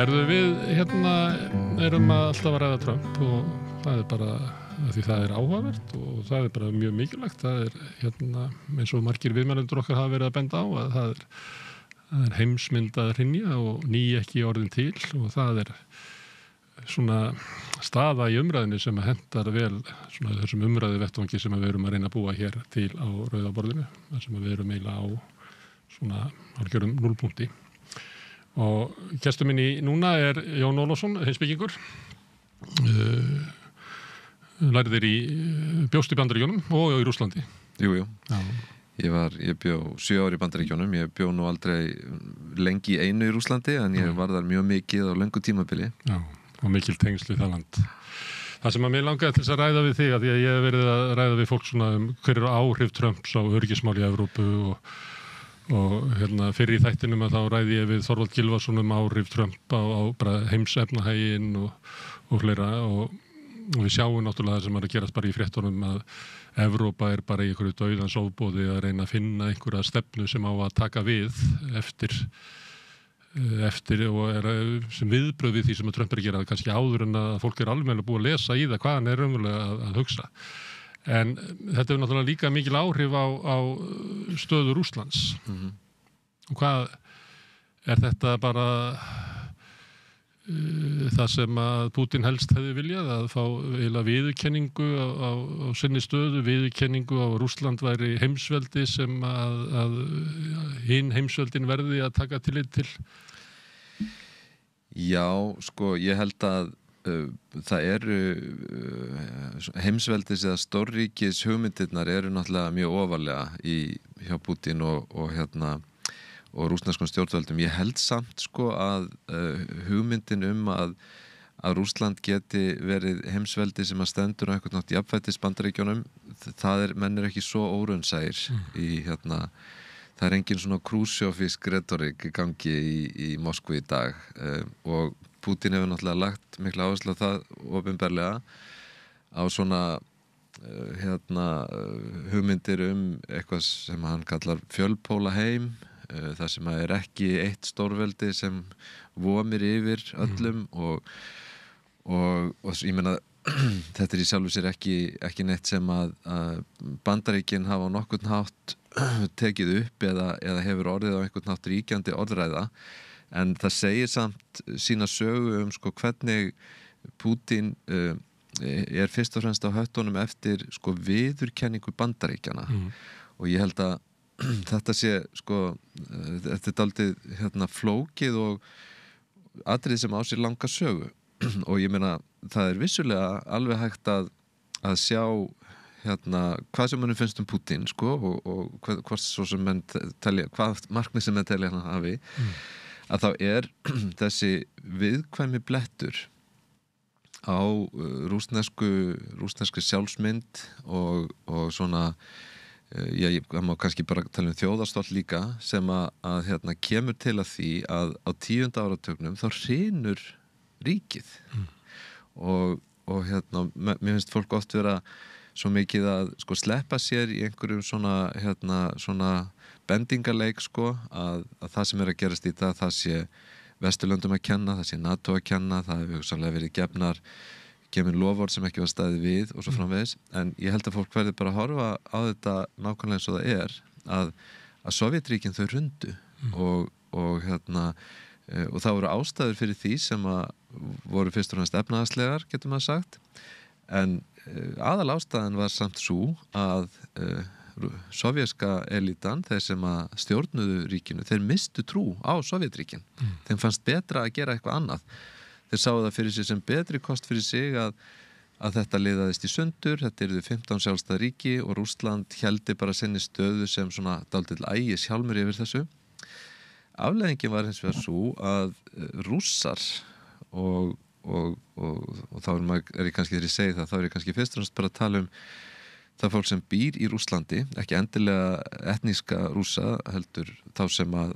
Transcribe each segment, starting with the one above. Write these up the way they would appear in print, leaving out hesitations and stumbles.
Herðu við erum alltaf að ræða Trump og það bara því það áhugavert og það bara mjög mikilvægt. Það eins og margir viðmælendur okkar hafa verið að benda á að það er heimsmynd að hrynja og ný ekki orðin til og það svona staða í umræðinu sem hentar vel svona þessum umræðu vettvangi sem við erum að reyna að búa hér til á Rauða borðinu, þar sem við erum eiginlega á svona algjörum núllpunkti. Og gestur minn núna Jón Ólafsson, heimspekingur, lærðir bjóst í Bandaríkjunum og í Rússlandi. Jú. Já. Ég bjó 7 ár í Bandaríkjunum, ég bjó nú aldrei lengi í einu í Rússlandi, en ég var þar mjög mikið á löngu tímabili. Já, og mikil tengsl við það land. Það sem að mér langaði til þess að ræða við þig, að ég hef verið að ræða við fólk svona hver eru áhrif Trumps á öryggismál í Evrópu og fyrir í þættinum að þá ræði ég við Þorvald Gylfason áhrif Trump á bara heimsefnahaginn og fleira og við sjáum náttúrulega það sem að gerast bara í fréttunum að Evrópa bara í einhverju dauðans ofboði að reyna að finna einhverja stefnu sem á að taka við eftir og sem viðbrögð við því sem að Trump að gera kannski áður en að fólk alveg búið að lesa í það hvað hann raunverulega að hugsa. En þetta hefur náttúrulega líka mikil áhrif á stöðu Rússlands. Mm-hmm. Og hvað þetta bara það sem að Putin helst hefði viljað að fá eiginlega viðurkenningu á sinni stöðu, viðurkenningu á Rússland væri heimsveldi sem að hinn heimsveldin verði að taka tillit til? Já, sko, ég held að það heimsveldis eða stórríkis hugmyndirnar náttúrulega mjög ofarlega hjá Putin og rússneskum stjórnvöldum. Ég held samt sko að hugmyndin að Rússland geti verið heimsveldi sem að stendur á einhvern nátt jafnfætis Bandaríkjunum, menn ekki svo óraunsæir það engin svona krúsjófísk retorik í gangi í Moskvu í dag og Putin hefur náttúrulega lagt mikla áherslu á það opinberlega á svona hugmyndir eitthvað sem hann kallar fjölpóla heim, það sem ekki eitt stórveldi sem vomir yfir öllum og ég meina þetta í sjálfu sér ekki neitt sem að Bandaríkin hafa á nokkurn hátt tekið upp eða hefur orðið á einhvern hátt ríkjandi orðræða, en það segir samt sína sögu sko hvernig Putin fyrst og fremst á höttunum eftir sko viðurkenningu Bandaríkjanna og ég held að þetta sé sko þetta dálítið flókið og atriði sem á sér langa sögu og ég meina það vissulega alveg hægt að sjá hvað sem mann finnst Putin sko og hvað svo sem menn telja, hvað markmið sem menn telja hann hafi að þá þessi viðkvæmi blettur á rússneskri sjálfsmynd og svona ég má kannski bara tala þjóðarstolt líka sem að kemur til að því að á 10. áratugnum þá hrynur ríkið og mér finnst fólk oft vera svo mikið að sko sleppa sér í einhverjum svona bendingarleik sko að það sem að gerast í það sé Vesturlöndum að kenna, það sé NATO að kenna, það hefur hugsanlega verið gefin lofvörð sem ekki var staðið við og svo framvegis, en ég held að fólk verði bara að horfa á þetta nákvæmlega eins og það að Sovétríkin þau hrundu og það voru ástæður fyrir því sem að voru fyrst og fremst efnahagslegar, getur maður sagt, en aðal ástæðan var samt svo að sovjerska elitan, þeir sem að stjórnuðu ríkinu, þeir mistu trú á Sovétríkin. Þeim fannst betra að gera eitthvað annað. Þeir sáu það fyrir sig sem betri kost fyrir sig að þetta liðaðist í sundur, þetta yrðu 15 sjálfstæð ríki og Rússland héldi bara sinni stöðu sem svona dálítill ægis hjálmur yfir þessu. Afleiðingin var hins vegar svo að Rússar og þá ég kannski þegar ég segi það, þá ég kannski fyrst og fremst bara að tala það fólk sem býr í Rússlandi, ekki endilega etníska Rússa, heldur þá sem að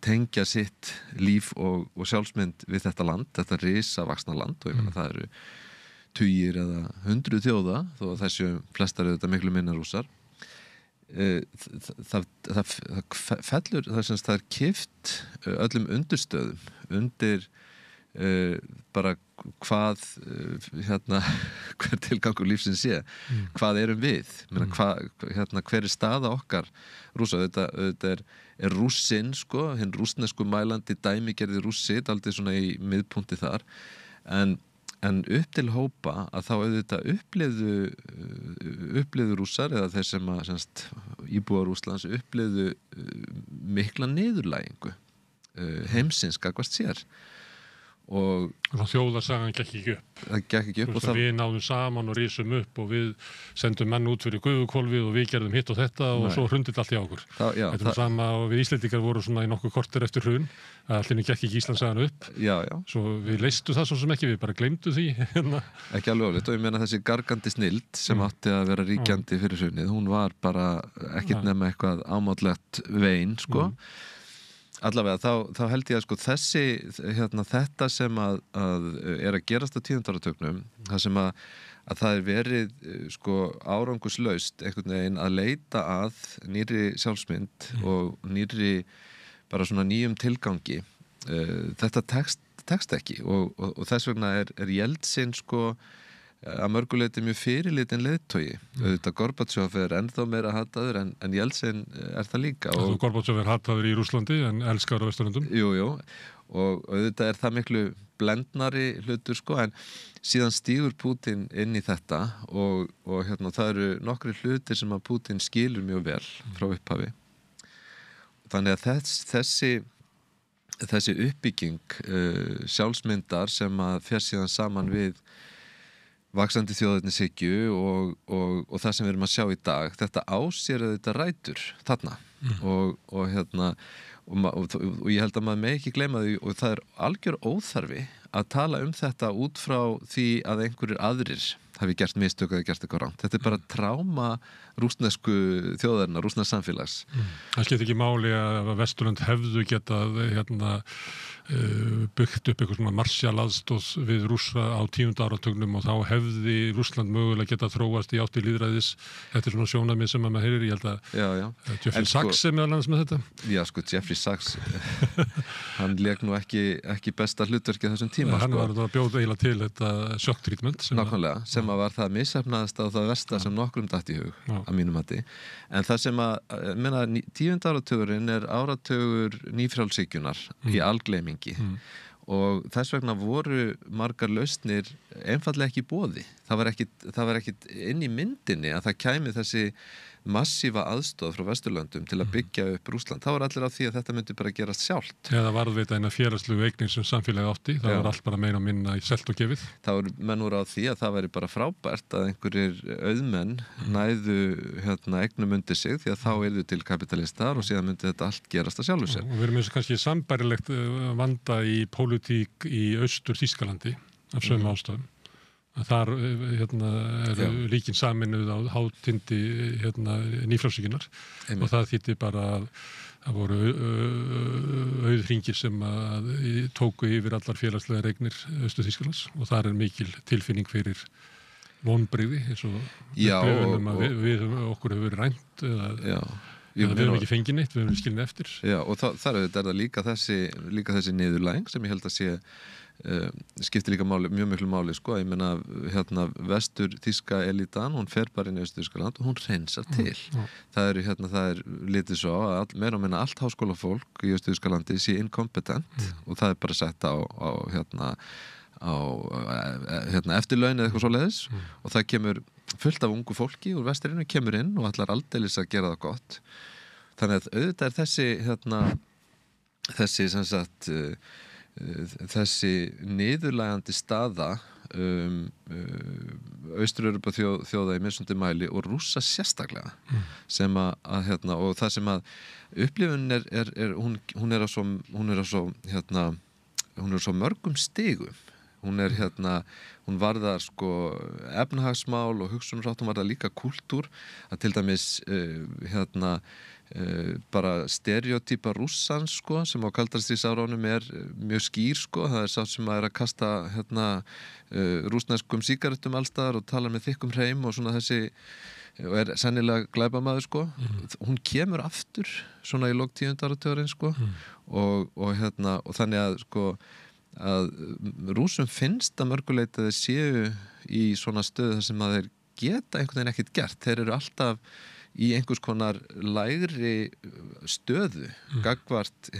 tengja sitt líf og sjálfsmynd við þetta land, þetta risavaxna land og ég meina það eru tugir eða 100 þjóða, þó að þessu flestar eru þetta miklu minna Rússar. það fellur, það er kippt öllum undirstöðum undir bara hvað hver tilgangur lífsins sé, hvað erum við, hver staða okkar Rússa, þetta er Rússinn sko, hinn rússnesku mælandi dæmigerði Rússi, dálítið svona í miðpunkti þar, en upp til hópa að þá auðvitað upplifðu Rússar eða þeir sem að íbúar Rússlands upplifðu mikla niðurlægingu heimsins gagnvart sér og þjóðarsagan gekk ekki upp. Það gekk ekki upp og við náðum saman og rísum upp og við sendum menn út fyrir gufuhvolfið og við gerðum hitt og þetta og svo hrundið allt í okkur. Þetta er sama og við Íslendingar voru svona í nokkuð korter eftir hrun að allir gekk ekki Íslandssagan upp. Já. Svo við leystum það svo sem ekki, við bara gleymdu því. Ekki alveg ólíkt og ég meina þessi gargandi snilld sem átti að vera ríkjandi fyrir hrunið, hún var bara ekkert nema eitthvað ámátlegt vein sko. Allavega, þá held ég að sko þetta sem að er að gerast á 10. áratugnum, það sem að það er verið sko árangurslaust einhvern veginn að leita að nýrri sjálfsmynd og nýrri bara svona nýjum tilgangi, þetta tekst ekki og þess vegna er Jeltsin sko að mörguleiti mjög fyrirlitin leiðtogi. Auðvitað Gorbatsjov er ennþá meira hataður en Jeltsin er það líka. Gorbatsjov er hataður í Rússlandi en elskar á Vesturlöndum. Jú, og auðvitað er það miklu blendnari hlutur sko, en síðan stígur Pútín inn í þetta og það eru nokkri hlutir sem að Pútín skilur mjög vel frá upphafi. Þannig að þessi uppbygging sjálfsmyndar sem að fer síðan saman við vaxandi þjóðernishyggju og það sem við erum að sjá í dag, þetta ásér þetta rætur þarna og ég held að maður með ekki gleyma því og það er algjör óþarfi að tala þetta út frá því að einhverjir aðrir hafi gert mistök eða gert eitthvað rangt. Þetta er bara tráma rússnesku þjóðarinnar, rússnesks samfélags. Það skiptir ekki máli að Vesturlönd hefðu getað byggt upp eitthvað svona Marshall-aðstoð við Rússa á 10. áratugnum og þá hefði Rússland mögulega getað þróast í átti lýðræðis. Þetta er svona sjónarmið sem maður heyrir. Ég held að Jeffrey Sachs er meðal annars með þetta. Já, sko, Jeffrey Sachs hann lék nú ekki besta hlutverkið þessum tíma. Hann var að bjóða eiginlega til þetta shock treatment nákvæmlega, sem að var það misheppnaðasta og það versta sem nokkrum datt í hug að mínum mati. En það sem menna 10. áratugurinn er áratugur nýfrjálshyggjunnar í algleymingi og þess vegna voru margar lausnir einfaldlega ekki í boði. Það var ekkit inn í myndinni að það kæmi þessi massífa aðstoð frá Vesturlöndum til að byggja upp Rússland. Það var allir á því að þetta myndi bara gerast sjálft. Eða varðveita eina félagslegu eignir sem samfélagi átti. Það var allt bara meira og minna í selt og gefið. Það voru menn úr á því að það væri bara frábært að einhverjir auðmenn næðu eignum undir sig því að þá yrðu til kapitalistar og síðan myndi þetta allt gerast að sjálfu sér. Og við erum eins og kannski sambærilegt vanda í pólitík í Austur-Þýskalandi af sömu ástæðum. Þar eru ríkin saminuð á hátindi nýfrjálshyggjunnar og það þýddi bara að það voru auðhringir sem tóku yfir allar félagslegar eignir Austur-Þýskalands og þar er mikil tilfinning fyrir vonbrigði eins og við okkur hefur verið rænt eða við höfum ekki fengið neitt, við höfum skilin eftir. Já, og þar er það líka þessi niðurlæging sem ég held að sé skiptir líka mjög miklu máli sko, ég meina vestur-þýska elitan, hún fer bara inn í Austur-Þýskaland og hún reynsar til. Það er litið svo að meira og minna allt háskólafólk í Austur-Þýskalandi sé inkompetent og það er bara sett á eftirlaun eða eitthvað svoleiðis og það kemur fullt af ungu fólki úr vesturinu kemur inn og ætlar aldeilis að gera það gott. Þannig að auðvitað er þessi niðurlægandi staða Austur-Evrópa þjóða í mismundi mæli og Rússa sérstaklega sem og það sem að upplifunin hún er á svo mörgum stigum. Hún varðar sko efnahagsmál og hugsunarhátt, hún varðar líka kúltúr að til dæmis bara stereotýpa Rússans sko, sem á kaldastríðsárunum er mjög skýr sko, það er sá sem að kasta rússneskum sígarettum allstaðar og talar með þykkum hreim og svona og sennilega glæpamaður sko, hún kemur aftur svona í lok 10. áratugarins sko, og þannig að sko að Rússum finnst að mörguleiti að þeir séu í svona stöðu þar sem að þeir geta einhvern veginn ekkert gert, þeir eru alltaf í einhvers konar lægri stöðu gagnvart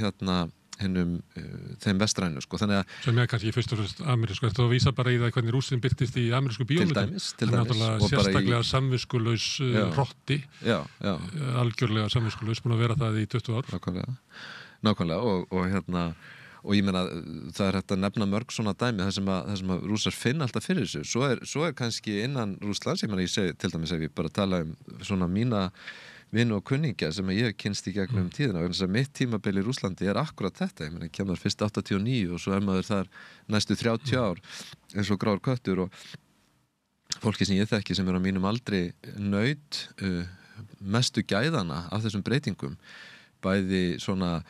þeim vestrænu sko, þannig að sem kannski fyrst og fremst amerísku, þetta vísa bara í það hvernig Rússinn birtist í amerísku bíómyndum til dæmis náttúrulega sérstaklega samviskulaus hrotti, algjörlega samviskulaus, búin að vera það í 20 ár nákvæmlega og ég meina það hægt að nefna mörg svona dæmi þar sem að Rússar finna alltaf fyrir þessu, svo kannski innan Rússlands, ég meina ég segi til dæmis ef ég bara tala svona mína vinu og kunningja sem ég hef kynst í gegnum tíðina, og mitt tímabil í Rússlandi akkurat þetta, ég meina ég kemur fyrst 89 og svo maður þar næstu 30 ár eins og grár köttur, og fólki sem ég þekki sem á mínum aldri naut mestu gæðana af þessum breytingum, bæði svona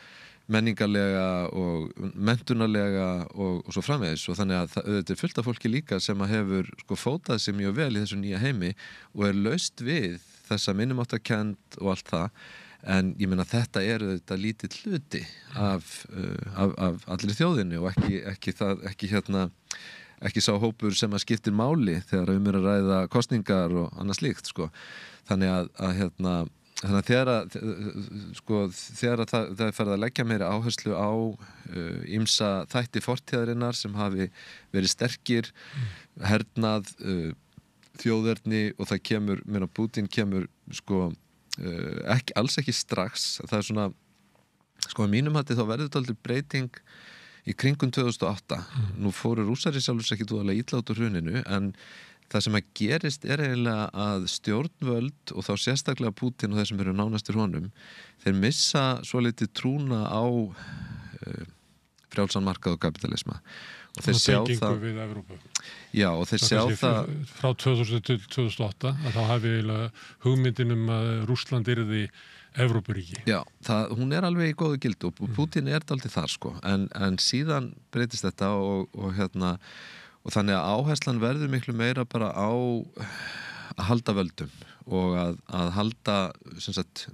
menningarlega og menntunarlega og svo framvegis, og þannig að þetta fullt af fólki líka sem að hefur sko fótað sig mjög vel í þessu nýja heimi og laust við þessa minnumáttarkennd og allt það, en ég meina þetta þetta lítill hluti af allri þjóðinni og ekki sá hópur sem að skiptir máli þegar að ræða kosningar og annað slíkt sko, þannig að þegar það farið að leggja meira áherslu á ýmsa þætti fortíðarinnar sem hafi verið sterkir, hernað, þjóðerni, og það kemur, Pútín kemur sko alls ekki strax, það svona sko að mínum hætti þá verður þetta aldrei breyting í kringum 2008. Nú fóru Rússar í sjálfs ekki dúðalega illa út úr hruninu, en það sem að gerist eiginlega að stjórnvöld og þá sérstaklega Pútín og þeir sem eru nánastir honum, þeir missa svolítið trúna á frjálsan markað og kapitalisma, og þeir sjá það við Evrópu. Já, og þeir sjá það frá 2000 til 2008 að þá hafi eiginlega hugmyndin að Rússland yrði Evrópuríki. Já, hún alveg í góðu gildi og Pútín dálítið þar sko, en síðan breytist þetta og þannig að áherslan verður miklu meira bara á að halda völdum og að halda sem sagt,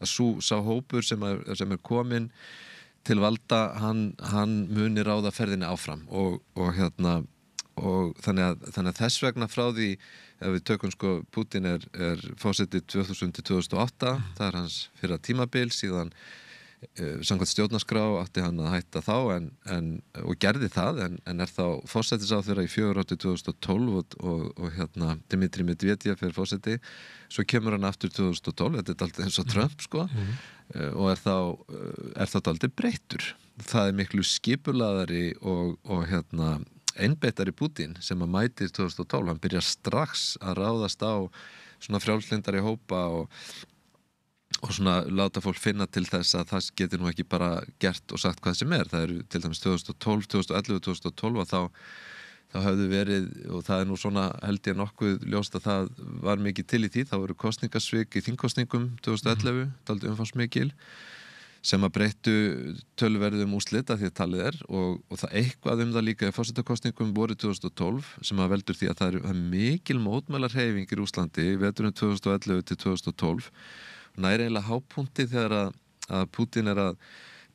að sá hópur sem er komin til valda, hann muni ráða ferðinni áfram og þannig að þess vegna frá því ef við tökum sko Pútín forseti 2000 til 2008, það hans fyrra tímabil, síðan samkvæmt stjórnarskrá átti hann að hætta þá og gerði það en þá forsætisráðherra í 4 ár til 2012 og Dmitri Medvedev forseti, svo kemur hann aftur 2012, þetta alltaf eins og Trump sko, og þá dálítið breyttur, það miklu skipulaðari og einbeittari Pútín sem að mæti 2012, hann byrjar strax að ráðast á svona frjálslyndari hópa og svona láta fólk finna til þess að það getur nú ekki bara gert og sagt hvað sem það eru til dæmis 2012, 2011, 2012 og þá hafðu verið, og það nú svona held ég nokkuð ljóst að það var mikið til í því, þá voru kosningasvik í þingkosningum 2011, dálítið umfangsmikil sem að breyttu töluverðum úrslit að því að talið og það eitthvað það líka í forsetakosningum voru 2012 sem að veldur því að það er mikil mótmælarhreyfing í Rússlandi veturinn 2011 til 2012 nær eiginlega hápunkti þegar að Pútín að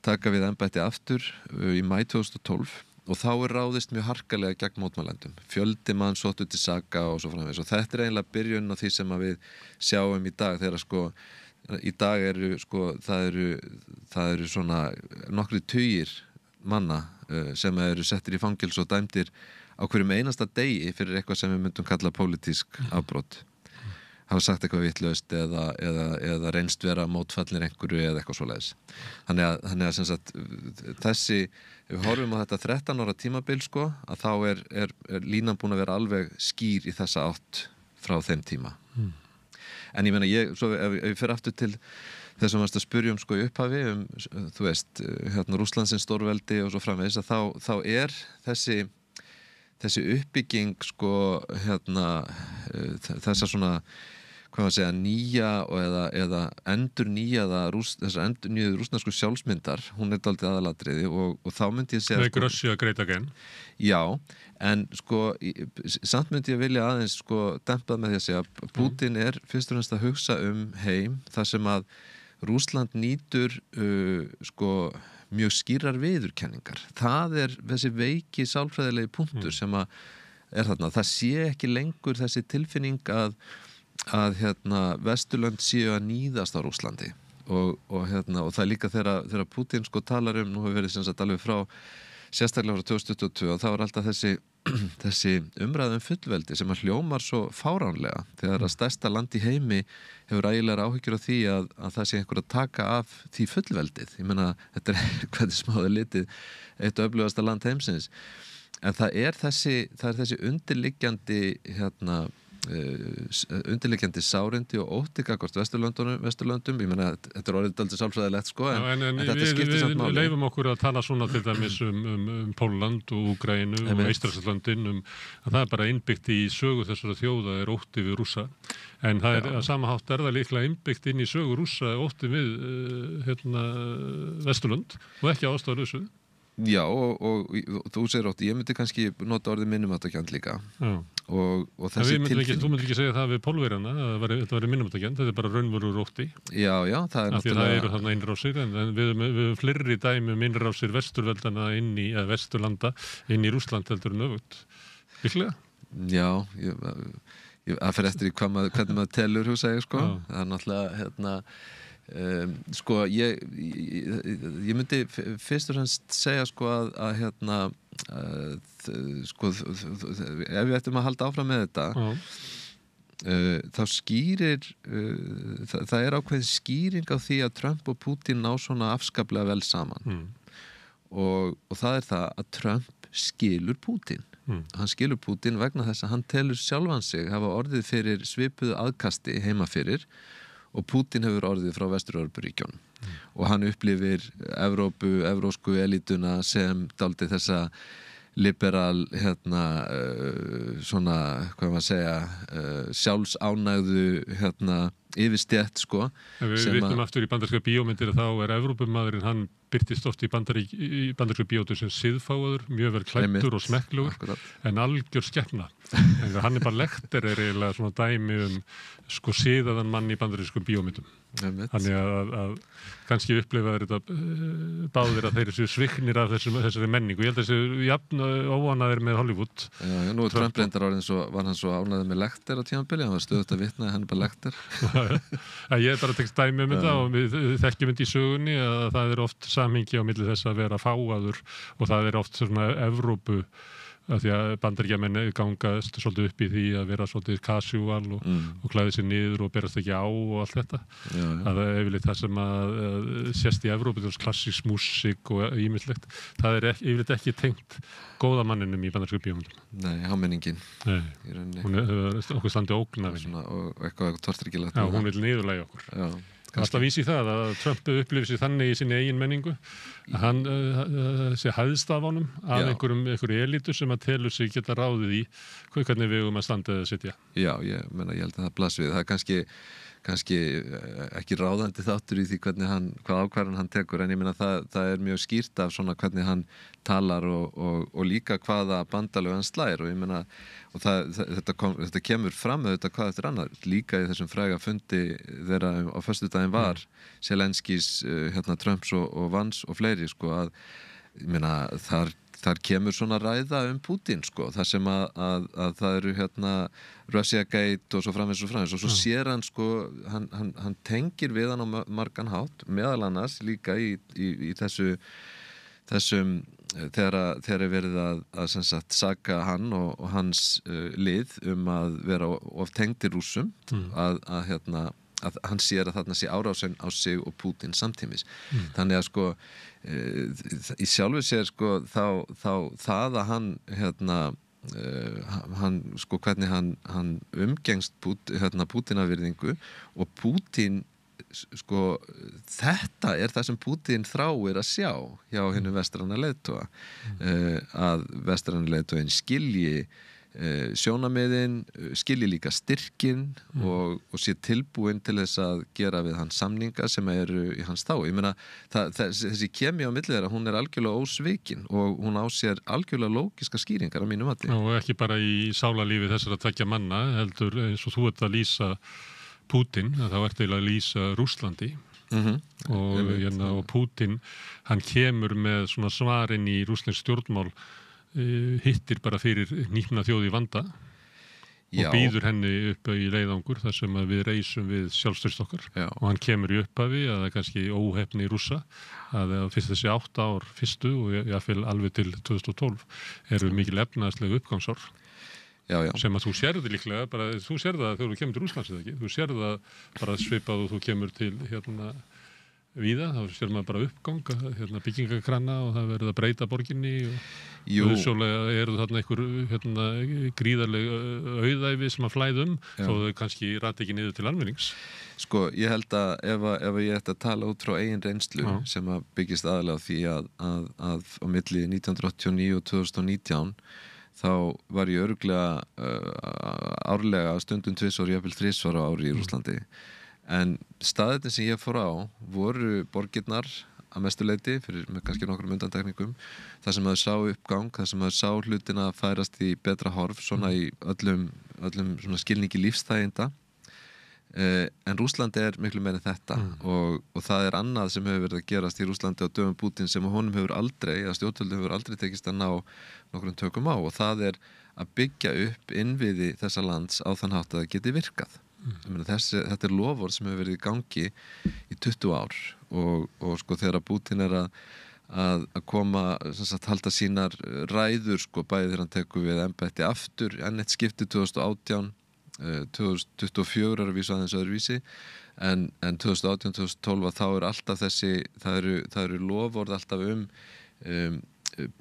taka við embætti aftur í maí 2012 og þá ráðist mjög harkalega gegn mótmælendum. Fjöldi mann sóttu til saka og svo framvegis og þetta eiginlega byrjun á því sem að við sjáum í dag þegar sko í dag það eru svona nokkri tugir manna sem eru settir í fangels og dæmdir á hverjum einasta degi fyrir eitthvað sem við myndum kalla pólitísk afbrot. Hafa sagt eitthvað vitlaust eða reynst vera mótfallir einhverju eða eitthvað svoleiðis. Þannig að sem sagt þessi, við horfum á þetta 13 ára tímabil sko, að þá er línan búin að vera alveg skýr í þessa átt frá þeim tíma. En ég meina, svo ef ég fer aftur til þess að maður spyrja sko í upphafi þú veist, Rússlandsins stórveldi og svo framvegis, að þá þessi uppbygging sko þessa svona hvað maður segja, nýja eða þessar endurnýjuðu rússnesku sjálfsmyndar, hún dálítið aðalatriði og þá myndi ég segja Make Russia great again. Já, en sko samt myndi ég vilja aðeins sko dempað með því að segja að Putin fyrst og fremst að hugsa heim þar sem að Rússland nýtur sko mjög skýrar viðurkenningar. Það þessi veiki sálfræðilegi punktur sem að þarna. Það sé ekki lengur þessi tilfinning að Vesturlönd séu að níðast á Rússlandi og það líka þegar Putin sko talar nú hefur verið sem sagt alveg sérstaklega frá 2022 og það var alltaf þessi umræðum fullveldi sem að hljómar svo fáránlega þegar að stærsta land í heimi hefur ægilegar áhyggjur af því að það sé einhver að taka af því fullveldið. Ég meina, þetta hvernig smáður litið eitt öflugasta land heimsins. En það er þessi undirliggjandi undirliggjandi sárindi og ótti gagnvart Vesturlöndum. Ég meina, þetta orðið dálítið sálfræðilegt sko, en þetta skiptir samt máli. Við leifum okkur að tala svona til dæmis Pólland og Úkraínu og Eystrasaltslöndin að það er bara innbyggt í sögu þessara þjóða ótti við Rússa. En það að sama hátt það líklega innbyggt inn í sögu Rússa ótti við Vesturlönd og ekki ástæðulausu. Já, og þú segir ótti, ég myndi kannski nota orðið minnumáttakjönd líka. Já. Og þessi tilfinning. Þú myndir ekki segja það við Pólverjana, þetta væri minnumáttakjönd, þetta er bara raunverulegur ótti. Já, það er náttúrulega. Það eru þarna innrásir, en við höfum fleiri dæmi innrásir vesturveldana Vesturlanda inn í Rússland heldur en öfugt. Líklega? Já, það fer eftir í hvernig maður telur, hugsa ég, sko. Það er náttúrulega, sko ég myndi fyrst og fremst segja sko að sko ef við ættum að halda áfram með þetta þá skýrir það ákveðin skýring á því að Trump og Putin ná svona afskaplega vel saman og það það að Trump skilur Putin hann skilur Putin vegna þess að hann telur sjálfan sig hafa orðið fyrir svipuðu aðkasti heima fyrir og Putin hefur orðið frá Vestur-Evrópuríkjunum og hann upplifir evrósku elítuna sem dálítið þessa liberal svona, hvað maður segja sjálfsánægðu yfirstétt sko. Við vitnum aftur í bandaríska bíómyndir þá Evrópumaðurinn, hann birtist oft í bandarísku bíómyndir sem siðfáður, mjög vel klæddur og smekklegur, en algjör skepna. En Hannibal Lecter eiginlega svona dæmi sko siðaðan mann í bandarískum bíómyndum. Þannig að kannski upplifaður þetta báðir að þeir séu sviknir af þessari menningu. Ég held að þessi jafn óánægðir með Hollywood. Já, nú Trump reyndar orðin var hann svo ánægður með Lecter á tímabili, hann var stöðugt að vitna Hannibal Lecter. Ég bara tekst dæmi þetta og við þekkjum þetta í sögunni að það oft samhengi á milli þess að vera fáaður og það oft svona Evrópu að því að Bandaríkjamenn gangast svolítið upp í því að vera svolítið casual og klæði sér niður og berast ekki á og allt þetta. Það yfirleitt það sem að sést í Evrópu, klassísk músík og ýmislegt. Það yfirleitt ekki tengt góða manninum í bandarísku bíómyndum. Nei, hámenningin. Nei, hún okkur standi ógnar. Og eitthvað tortryggilegt. Já, hún vil niðurlægja okkur. Já. Alltaf vísi það að Trump upplifir sig þannig í sinni eigin menningu að hann sé hæðst af honum af einhverju elítu sem að telur sig geta ráðið í hvernig við að standa eða sitja. Já, ég held að það blasir við. Það er kannski ekki ráðandi þáttur í því hvað ákvarðan hann tekur, en ég meina það er mjög skýrt af svona hvernig hann talar og líka hvaða bandalög hann slær og ég meina og þetta kemur fram með þetta hvað eftir annar, líka í þessum fræga fundi þeirra á föstudaginn var Zelenskís, Trumps og Vance og fleiri sko að ég meina þar kemur svona ræða Putin sko, þar sem að það eru Russiagate og svo framvegis og svo sér hann sko, hann tengir við hann á margan hátt, meðal annars líka í þessum þegar verið að sem sagt saka hann og hans lið að vera of tengdir Rússum að hann sér að þarna sé árásin á sig og Putin samtímis. Þannig að sko í sjálfu sér sko þá það að hann sko hvernig hann umgengst Pútinavirðingu og Putin sko þetta það sem Putin þráir að sjá hjá hinu vestræna leiðtoga að vestræna leiðtoginn skilji sjónarmiðin, skilji líka styrkin og sé tilbúin til þess að gera við hans samninga sem eru í hans þá. Ég meina, þessi kemja á milli þeirra, hún er algjörlega ósvikin og hún á sér algjörlega lógiska skýringar á mínu mati. Og ekki bara í sálarlífi þessara tveggja manna, heldur eins og þú ert að lýsa Pútín, þá ertu að lýsa Rússlandi. Og Pútín, hann kemur með svona svarin í rússnesk stjórnmál, hittir bara fyrir hnípna þjóð í vanda og býður henni upp í leiðangur þar sem að við reisum við sjálfstyrst okkar. Og hann kemur í upphafi að það er kannski óheppni Rússa að fyrst þessi 8 ár fyrstu og jáfnvel alveg til 2012 eru mikil efnaðslega uppgangsár. Sem að þú sérði líklega, bara þú sérði það þegar þú kemur til Rússlands eða ekki, þú sérði það bara svipað og þú kemur til víða, þá sér maður bara uppgang, byggingakrana og það verður að breyta borginni og auðsjóðlega eru þarna einhver gríðarleg auðæfi sem að flæðum, þó þau kannski rati ekki niður til almennings. Sko, ég held að ef ég ætti að tala út frá eigin reynslu sem að byggist aðalega á því að á milli 1989 og 2019 þá var ég örugglega árlega stundum 2 og jafnvel 3 á ári í Rússlandi. En staðirnir sem ég fór á voru borgirnar að mestu leyti, með kannski nokkrum undantekningum, þar sem maður sá uppgang, þar sem maður sá hlutina færast í betra horf, svona í öllum svona skilningi lífsþæginda. En Rússland er miklu meira en þetta og það er annað sem hefur verið að gerast í Rússlandi á dögum Pútín sem honum hefur aldrei, eða stjórnvöldum hefur aldrei tekist að ná nokkrum tökum á, og það er að byggja upp innviði þessa lands á þann hátt að það geti virkað. Þetta er loforð sem hefur verið í gangi í 20 ár og sko þegar að Pútín er að koma, sem sagt, halda sínar ræður, sko, bæði þegar hann tekur við embætti aftur, enn eitt skipti 2018, 2024 að vísa aðeins öðruvísi, en 2018-2012 þá er alltaf þessi, það eru loforð alltaf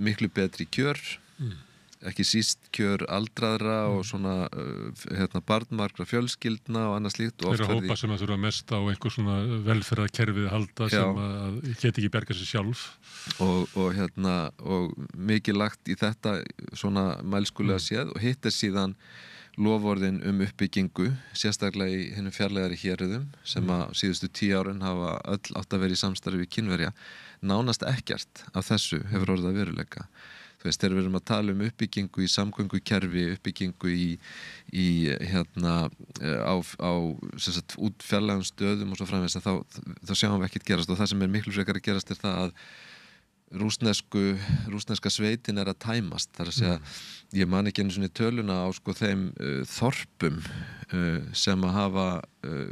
miklu betri kjör, ekki síst kjör aldraðra og svona barnmargra fjölskyldna og annað slíkt. Þeirra hópa sem að þurfa mest á einhver svona velferðarkerfið að halda sem að geti ekki berga sér sjálf. Og mikið lagt í þetta svona mælskulega séð og hitt er síðan loforðin uppbyggingu, sérstaklega í hinum fjarlægari héruðum sem að síðustu 10 árin hafa öll átt að vera í samstarfi við Kínverja. Nánast ekkert af þessu hefur orðið að veruleika. Þú veist, þegar við erum að tala uppbyggingu í samgöngukerfi, uppbyggingu á sem sagt, út fjarlægum stöðum og svo framvegis, þá sjáum við ekkert gerast, og það sem er miklu frekar að gerast er það að rússneska sveitin er að tæmast. Það er að segja, ég man ekki einu svona töluna á sko þeim þorpum sem að hafa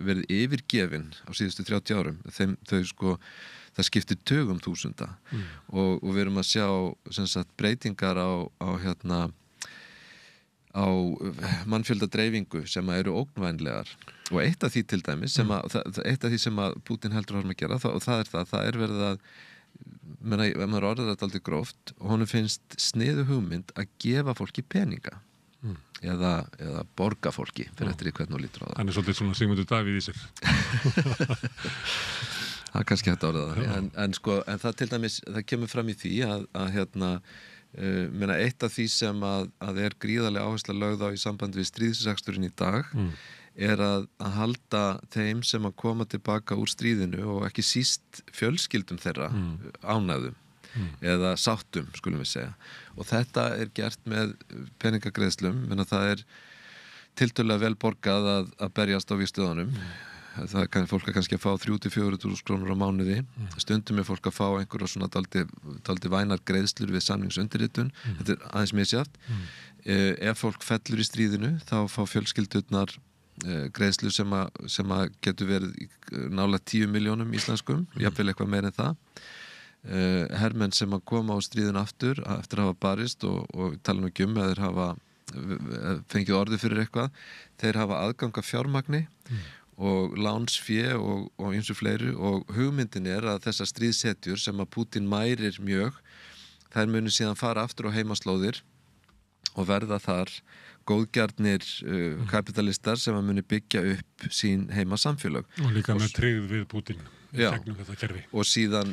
verið yfirgefin á síðustu 30 árum. Þau sko, það skiptir tugum þúsunda og við erum að sjá sem sagt, breytingar á mannfjöldadreifingu sem eru ógnvænlegar, og eitt af því til dæmis eitt af því sem að Pútín heldur að gera, og það er verið að ef maður orðar þetta aldrei gróft, og honum finnst sniðu hugmynd að gefa fólki peninga eða borga fólki fyrir eftir hvernig hún lítur á það. Hann er svolítið svona Sigmundur Davíð í sér. Það er kannski hægt að orða það, en það til dæmis, það kemur fram í því að eitt af því sem að er gríðarlega áhersla lögð á í sambandi við stríðsreksturinn í dag er að halda þeim sem að koma tilbaka úr stríðinu og ekki síst fjölskyldum þeirra ánægðum eða sáttum, skulum við segja. Og þetta er gert með peningagreiðslum, menn að það er tiltölulega vel borgað að berjast á vígstöðunum. Það kann fólk að kannski að fá 3-4.000 krónur á mánuði. Stundum er fólk að fá einhverja svona daldi vænar greiðslur við samningsundirritun. Þetta er aðeins misjafnt. Ef fólk fellur í stríðinu, þá fá fjölskyldurnar greiðslu sem að getur verið nálega 10 milljónum íslenskum, jafnvel eitthvað meira en það. Hermenn sem að koma á stríðinu aftur, eftir að hafa barist og tala nú ekki eða þeir hafa fengið orðið fyrir eitthvað, þeir hafa aðgang að fjármagni og lánsfé og eins og fleiri, og hugmyndin er að þessar stríðshetjur sem að Pútín mærir mjög, þær munu síðan fara aftur á heimaslóðir og verða þar góðgjarnir kapitalistar sem að muni byggja upp sín heimasamfélög. Og líka með tryggð við Pútín í gegnum þetta kerfi. Og síðan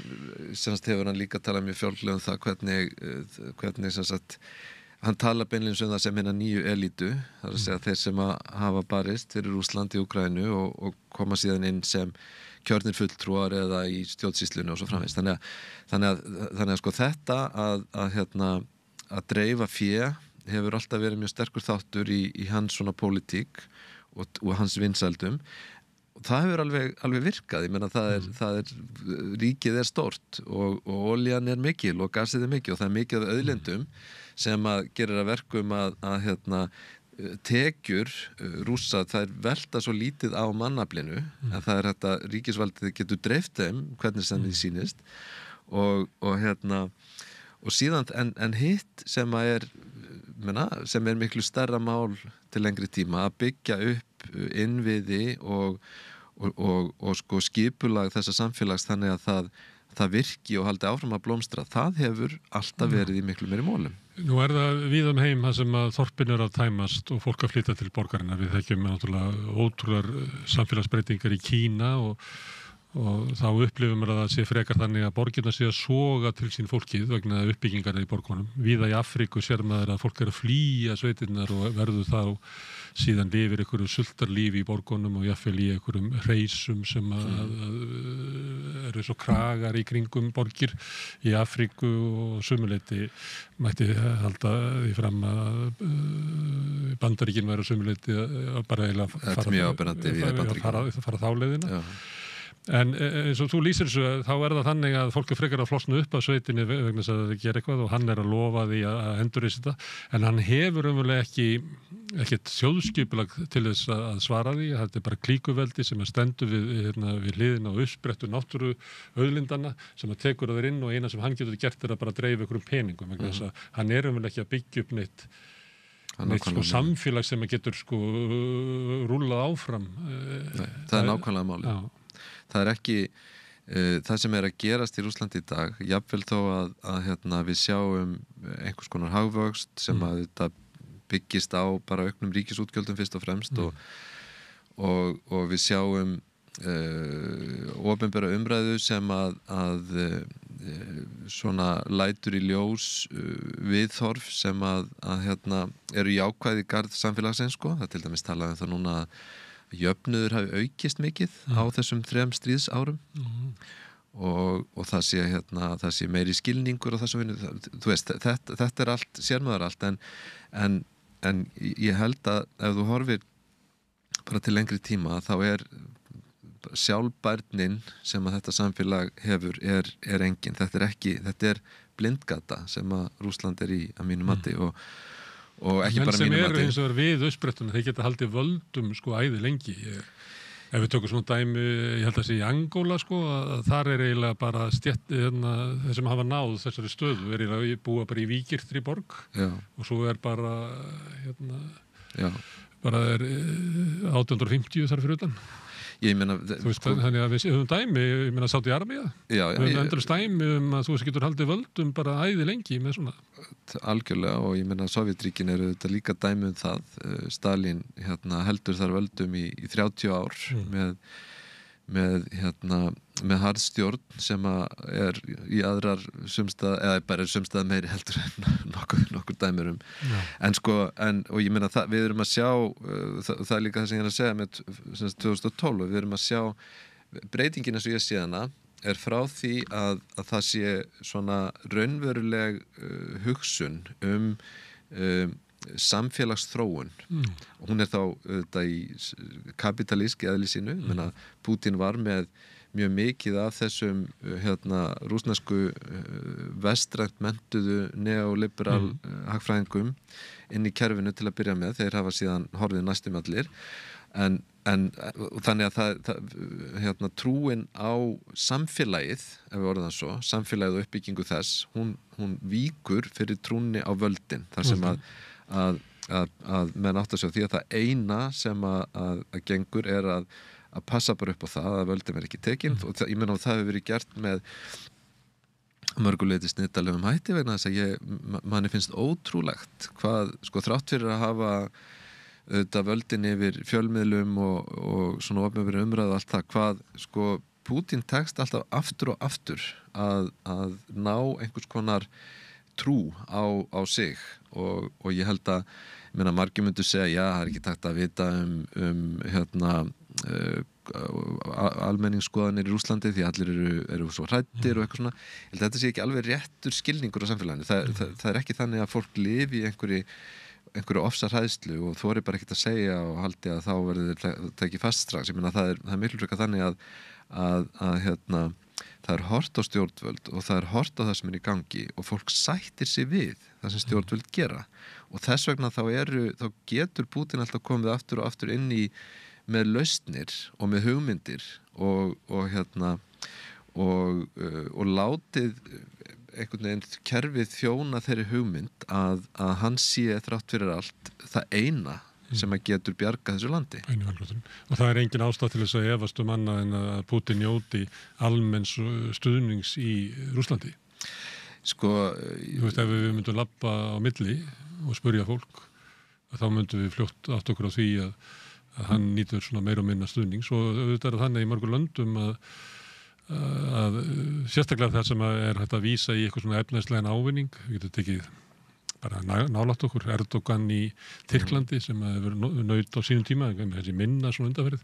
hefur hann líka talað mjög fjálglega um það hvernig sem sagt, hann talar beinlínis það sem hérna nýju elítu, það að segja þeir sem að hafa barist fyrir Rússland í Úkraínu og koma síðan inn sem kjörnir fulltrúar eða í stjórnsýslunni og svo framvegis. Þannig að sko þetta að dreifa fé hefur alltaf verið mjög sterkur þáttur í hans svona pólitík og hans vinsældum. Það hefur alveg virkað. Ég meina það er ríkið stórt og olían mikil og gasið mikil og það mikið af auðlindum sem að gerir að verkum að tekjur Rússa, það velta svo lítið á mannaflinu en það þetta ríkisvaldið getur dreift þeim hvernig sem því sýnist og síðan en hitt sem er miklu stærra mál til lengri tíma að byggja upp innviði og sko skipulag þessa samfélags þannig að það virki og haldi áfram að blómstra, það hefur alltaf verið í miklu meiri málum. Nú það víðum heim það sem að þorpin að tæmast og fólk að flytja til borgarinnar. Við þekkjum náttúrulega ótrúlegar samfélagsbreytingar í Kína og þá upplifum við að það sé frekar þannig að borgirna sé að soga til sín fólkið vegna uppbyggingar í borgunum. Víða í Afríku sér maður að fólk að flýja sveitirnar og verður þá síðan lifir einhverju sultarlífi í borgunum og jafnvel í einhverjum reisum sem eru svo kragar í kringum borgir í Afríku og sumuleyti mætti halda því fram að Bandaríkin væru sumuleyti bara eiginlega fara þá leiðina. En eins og þú lýsir þessu, þá það þannig að fólk frekar að flosna upp af sveitinni vegna þess að það gera eitthvað og hann að lofa því að endurreisa þetta, en hann hefur umverulega ekkert þjóðskipulag til þess að svara því. Þetta bara klíkuveldi sem stendur við hliðina og uppsprettu náttúru auðlindana sem að tekur það inn og eina sem hann getur gert að bara dreifa einhverjum peningum vegna þess að hann umverulega ekki að byggja upp neitt sko samfélag sem að getur sko rúllað áfram. Nei, það nákvæmlega málið. Já. Það ekki það sem að gerast í Rússlandi í dag, jafnvel þó að við sjáum einhvers konar hagvöxt sem að þetta byggist á bara auknum ríkisútgjöldum fyrst og fremst og við sjáum opinbera umræðu sem að svona lætur í ljós viðhorf sem að eru jákvæð í garð samfélagsins sko. Það til dæmis talaði það núna að jöfnuður hafi aukist mikið á þessum 3 stríðsárum og það sé meiri skilningur og þessu vinnu, þú veist, þetta allt sérmaður allt en ég held að ef þú horfir bara til lengri tíma þá sjálfbærnin sem að þetta samfélag hefur engin, þetta blindgata sem að Rússland í að mínu mati og ekki bara mínum mati. Menn sem eins og við uppsprettuna, þeir geta haldið völdum sko æði lengi. Ef við tökum svona dæmi, ég held að sé í Angóla sko, að þar eiginlega bara þeir sem hafa náð þessari stöðu eiginlega búa bara í víkirtri borg. Já. Og svo bara bara 1850 þar fyrir utan. Ég meina, þú veist, þannig að við höfum dæmi, ég meina Sádi-Arabía. Við höfum endurist dæmi að þú getur haldið völdum bara æði lengi með svona. Algjörlega og ég meina Sovétríkin eru þetta líka dæmi það. Stalin heldur þar völdum í 30 ár með harðstjórn sem í aðrar sumstað, eða bara sumstað meiri heldur en nokkur dæmir og ég meina við erum að sjá það líka það sem ég að segja með 2012, við erum að sjá breytingina sem ég sé hana frá því að það sé svona raunveruleg hugsun samfélagsþróun og hún þá í kapitalíski eðli sínu. Putin var með mjög mikið af þessum rússnesku vestrænt mentuðu neoliberal hagfræðingum inn í kerfinu til að byrja með, þeir hafa síðan horfið næstum allir en þannig að trúin á samfélagið, ef við orðum það svo, samfélagið og uppbyggingu þess, hún víkur fyrir trúnni á völdin, þar sem að menn átt að sjá því að það eina sem að gengur að passa bara upp á það að völdin ekki tekin og ég meina það hefur verið gert með mörguleiti snittalegum hætti vegna þess að manni finnst ótrúlegt hvað sko þrátt fyrir að hafa völdin yfir fjölmiðlum og svona opinberri umræðu allt það hvað sko Putin tekst alltaf aftur og aftur að ná einhvers konar trú á sig og ég held að margir myndu segja, já, það ekki takt að vita almenningsskoðanir í Rússlandi því allir eru svo hræddir og eitthvað svona. Ég held að þetta sé ekki alveg réttur skilningur á samfélaginu. Það ekki þannig að fólk lifi í einhverju ofsahræðslu og þori bara ekkert að segja og haldi að þá verður það ekki fast strax. Ég meina það er miklu frekar þannig að það er hort á stjórnvöld og það er hort á það sem er í gangi og fólk sættir sig við það sem stjórnvöld gera og þess vegna þá getur Pútín alltaf komið aftur og aftur inn í með lausnir og með hugmyndir og látið einhvern veginn kerfið þjóna þeirri hugmynd að hann sé þrátt fyrir allt það eina sem að getur bjargað þessu landi. Og það er engin ástæða til þess að efast annað en að Pútín njóti almenns stuðnings í Rússlandi. Sko, þú veist, ef við myndum labba á milli og spurja fólk, þá myndum við fljótt átt okkur á því að hann nýtur svona meira og minna stuðnings og auðvitað er þannig í mörgur löndum að sérstaklega það sem er hægt að vísa í eitthvað svona efnaðslegan ávinning, við getum tekið bara nálægt okkur, Erdogan í Tyrklandi sem hefur naut á sínum tíma, þessi minna svona undanferð,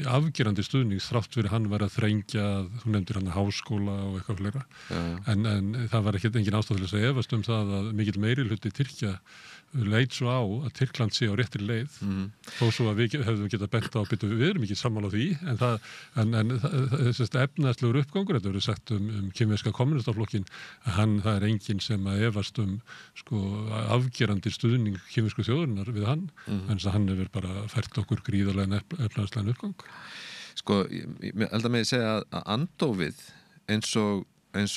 afgerandi stuðnings þrátt fyrir hann var að þrengja, þú nefndir hann háskóla og eitthvað fleira, en það var engin ástæða til þess að efast það að mikill meirihluti Tyrkja leit svo á að Tyrkland sé á réttri leið þó svo að við hefðum getað bent á við erum ekki sammála á því en þessi efnaðslegur uppgangur þetta verður sagt kínverska kommunistaflokkin að það er enginn sem að efast sko afgerandi stuðning kínversku þjóðurinnar við hann en þess að hann hefur bara fært okkur gríðarlegan efnaðslegan uppgang. Sko, ég held að mig segja að andófið eins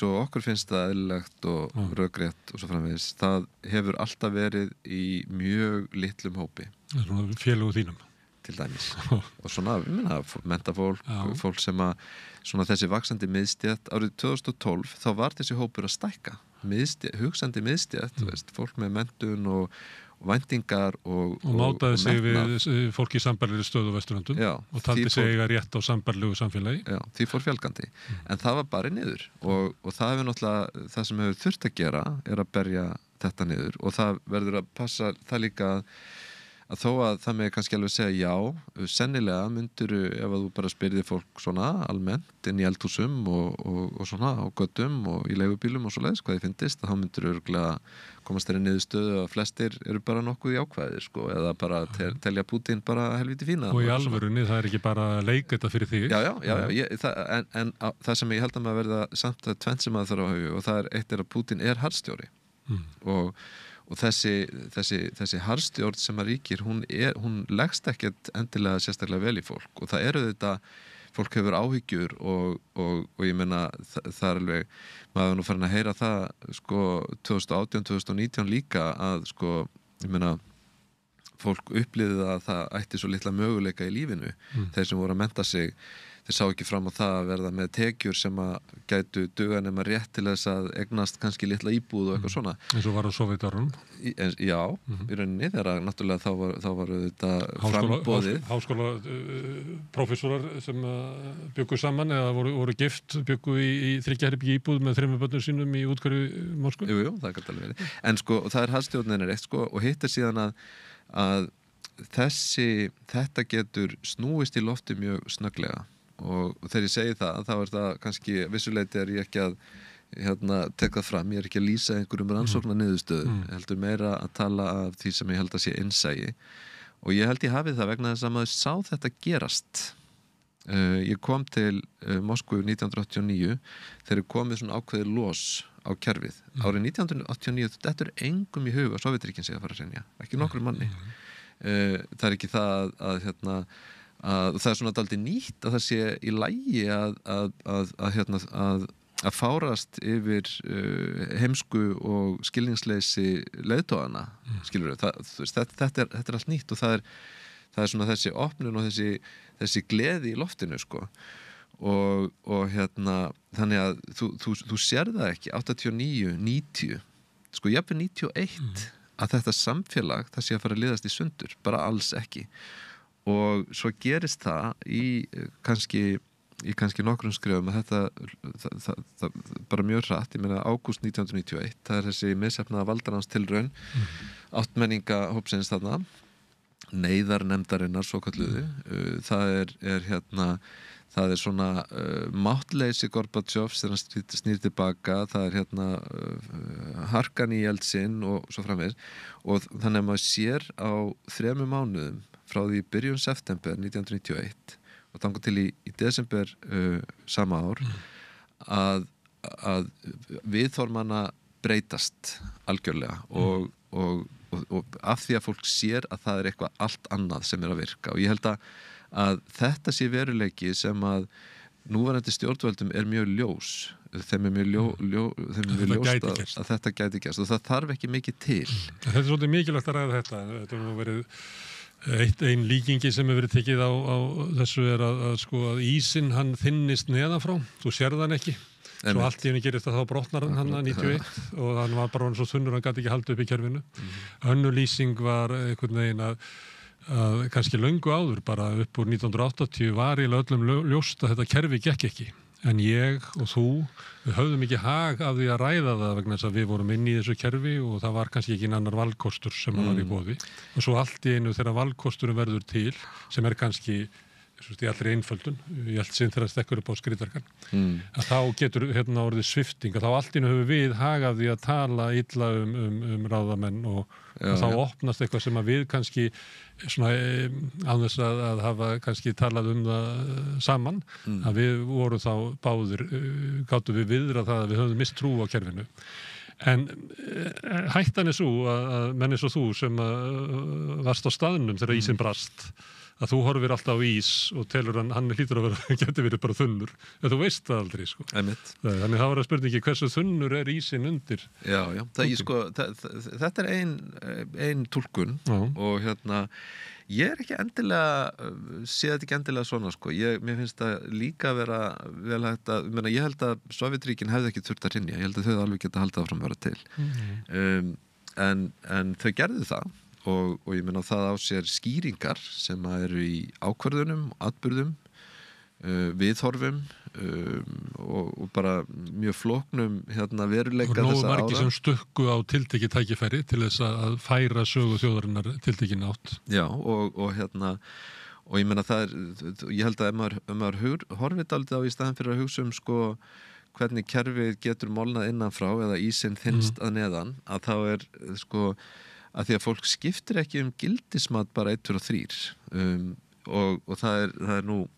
og okkur finnst það eðlilegt og rökrétt og svo framvegis, það hefur alltaf verið í mjög litlum hópi. Svona félögu þínum. Til dæmis. Og svona, mentafólk, fólk sem að svona þessi vaxandi miðstétt, árið 2012 þá var þessi hópur að stækka. Hugsandi miðstétt, fólk með menntun og væntingar og mátaði sig við fólki í sambærilegri stöðu á Vesturlöndum og taldi sig eiga rétt á sambærilegu samfélagi. Já, því fór fjölgandi. En það var bara niður og það hefur náttúrulega, það sem hefur þurft að gera er að berja þetta niður og það verður að passa það líka að þó að það með kannski alveg segja sennilega mynduru ef að þú bara spyrði fólk svona almennt inn í eldhúsum og svona á göttum og í leigubílum og svoleiðis hvað þið finnist, þá mynduru örgulega komast þeirri niðurstöðu að flestir eru bara nokkuð jákvæðir sko, eða bara telja Pútín bara helviti fína. Og í alvörunni, það er ekki bara leik þetta fyrir þig. En það sem ég held að maður verða samt að tvennt sem maður þarf á huga og það er eitt er að Pútín er harðstjóri og þessi harðstjórn sem að ríkir, hún leggst ekkert endilega sérstaklega vel í fólk og það eru þetta, fólk hefur áhyggjur og ég meina það er alveg, maður nú farin að heyra það sko 2018-2019 líka að sko, ég meina fólk upplýði að það ætti svo litla möguleika í lífinu, þeir sem voru að mennta sig þeir sá ekki fram á það að verða með tekjur sem að gætu duga nema rétt til þess að egnast kannski litla íbúð og eitthvað svona. Eins og var á Sovétárunum? Já, í rauninni þegar náttúrulega þá var þetta frambóðið. Háskóla prófessorar sem byggu saman eða voru gift, byggu í 3 herbergja íbúð með 3 börnum sínum í úthverfi Moskvu? Jú, það gæti alveg verið. En sko, það er harðstjórnin eitt sko og hitt er síðan að þetta getur snúist í lofti mjög snögglega. Og þegar ég segi það, þá er það kannski vissuleiti er ég ekki að teka það fram, ég er ekki að lýsa einhverjum rannsóknar niðurstöðum, ég heldur meira að tala af því sem ég held að sé innsæi og ég held ég hafi það vegna þess að maður sá þetta gerast. Ég kom til Moskvu 1989 þegar komið svona ákveðið los á kerfið. Árið 1989 þetta er engum í huga Sovétríkin sé að fara að hreinja, ekki nokkrum manni. Það er ekki það að það er svona dálítið nýtt að það sé í lagi að fárast yfir heimsku og skilningsleysi leiðtogana, skilur þetta er allt nýtt og það er svona þessi opnun og þessi gleði í loftinu sko og þannig að þú sér það ekki 89, 90 sko jafnvel 91 að þetta samfélag það sé að fara að liðast í sundur, bara alls ekki. Og svo gerist það í kannski í kannski nokkrum skrifum að það bara mjög hratt, ég meina ágúst 1991, það er þessi misheppnaða valdaránstilraun áttmenningahópsins þarna, neyðarnefndarinnar svokalluðu, það er svona máttleysi Gorbatsjovs þegar hann snýr tilbaka, það er harkan í Jeltsin og svo framvegis, og þannig að maður sér á 3 mánuðum frá því byrjun september 1991 og þangað til í desember sama ár að viðhorfana breytast algjörlega og af því að fólk sér að það er eitthvað allt annað sem er að virka, og ég held að þetta sé veruleiki sem að núverandi stjórnvöldum er mjög ljós, þeim er mjög ljóst að þetta gæti gerst, og það þarf ekki mikið til. Þetta er svolítið mikilvægt að ræða þetta hefur nú verið ein líkingi sem hefur verið tekið á þessu er að ísinn hann þynnist neðanfrá, þú sérð hann ekki. Svo allt í henni gerist að þá brotnar hann 91 og hann var bara svo þunnur, hann gæti ekki haldið upp í kerfinu. Önnur lýsing var einhvern veginn að kannski löngu áður, bara upp úr 1980 var eiginlega öllum ljóst að þetta kerfi gekk ekki. En ég og þú, við höfðum ekki hag af því að ræða það vegna þess að við vorum inn í þessu kerfi og það var kannski ekki annar valkostur sem var í boði. Og svo allt í einu þegar valkosturum verður til, sem er kannski í allri einföldun, ég held sinn þegar það stekkur upp á skriðverkan, að þá getur orðið svifting, að þá allt í einu höfum við hag af því að tala illa um ráðamenn og þá opnast eitthvað sem að við kannski svona án þess að hafa kannski talað um það saman, að við vorum þá báðir, gátum við viðra það að við höfum mist trú á kerfinu. En hættan er svo að menn eins og þú sem varst á staðnum þegar ísinn brast, að þú horfir alltaf á ís og telur hann hlýtur að vera, getur verið bara þunnur, en þú veist það aldrei, sko. Þannig þá var að spurningi hversu þunnur er ísinn undir. Já, þetta er ein túlkun og ég er ekki endilega, sé þetta ekki endilega svona, sko. Mér finnst það líka vera vel hægt að, ég held að Sovétríkin hefði ekki þurft að hrynja, ég held að þau alveg geta haldið áfram að vera til. En þau gerðu það. Og ég meina það á sér skýringar sem eru í ákvörðunum, atburðum, viðhorfum og bara mjög flóknum veruleika þessa ára. Og nógu margir sem stukku á tiltekið tækifæri til þess að færa sögu þjóðarinnar tiltekin átt. Já, og ég meina það ég held að ef maður horfir dálítið á í staðinn fyrir að hugsa sko hvernig kerfið getur molnað innanfrá eða ísinn þynnst að neðan, að þá er sko að því að fólk skiptir ekki gildismat bara 1, 2 og 3 og það er nú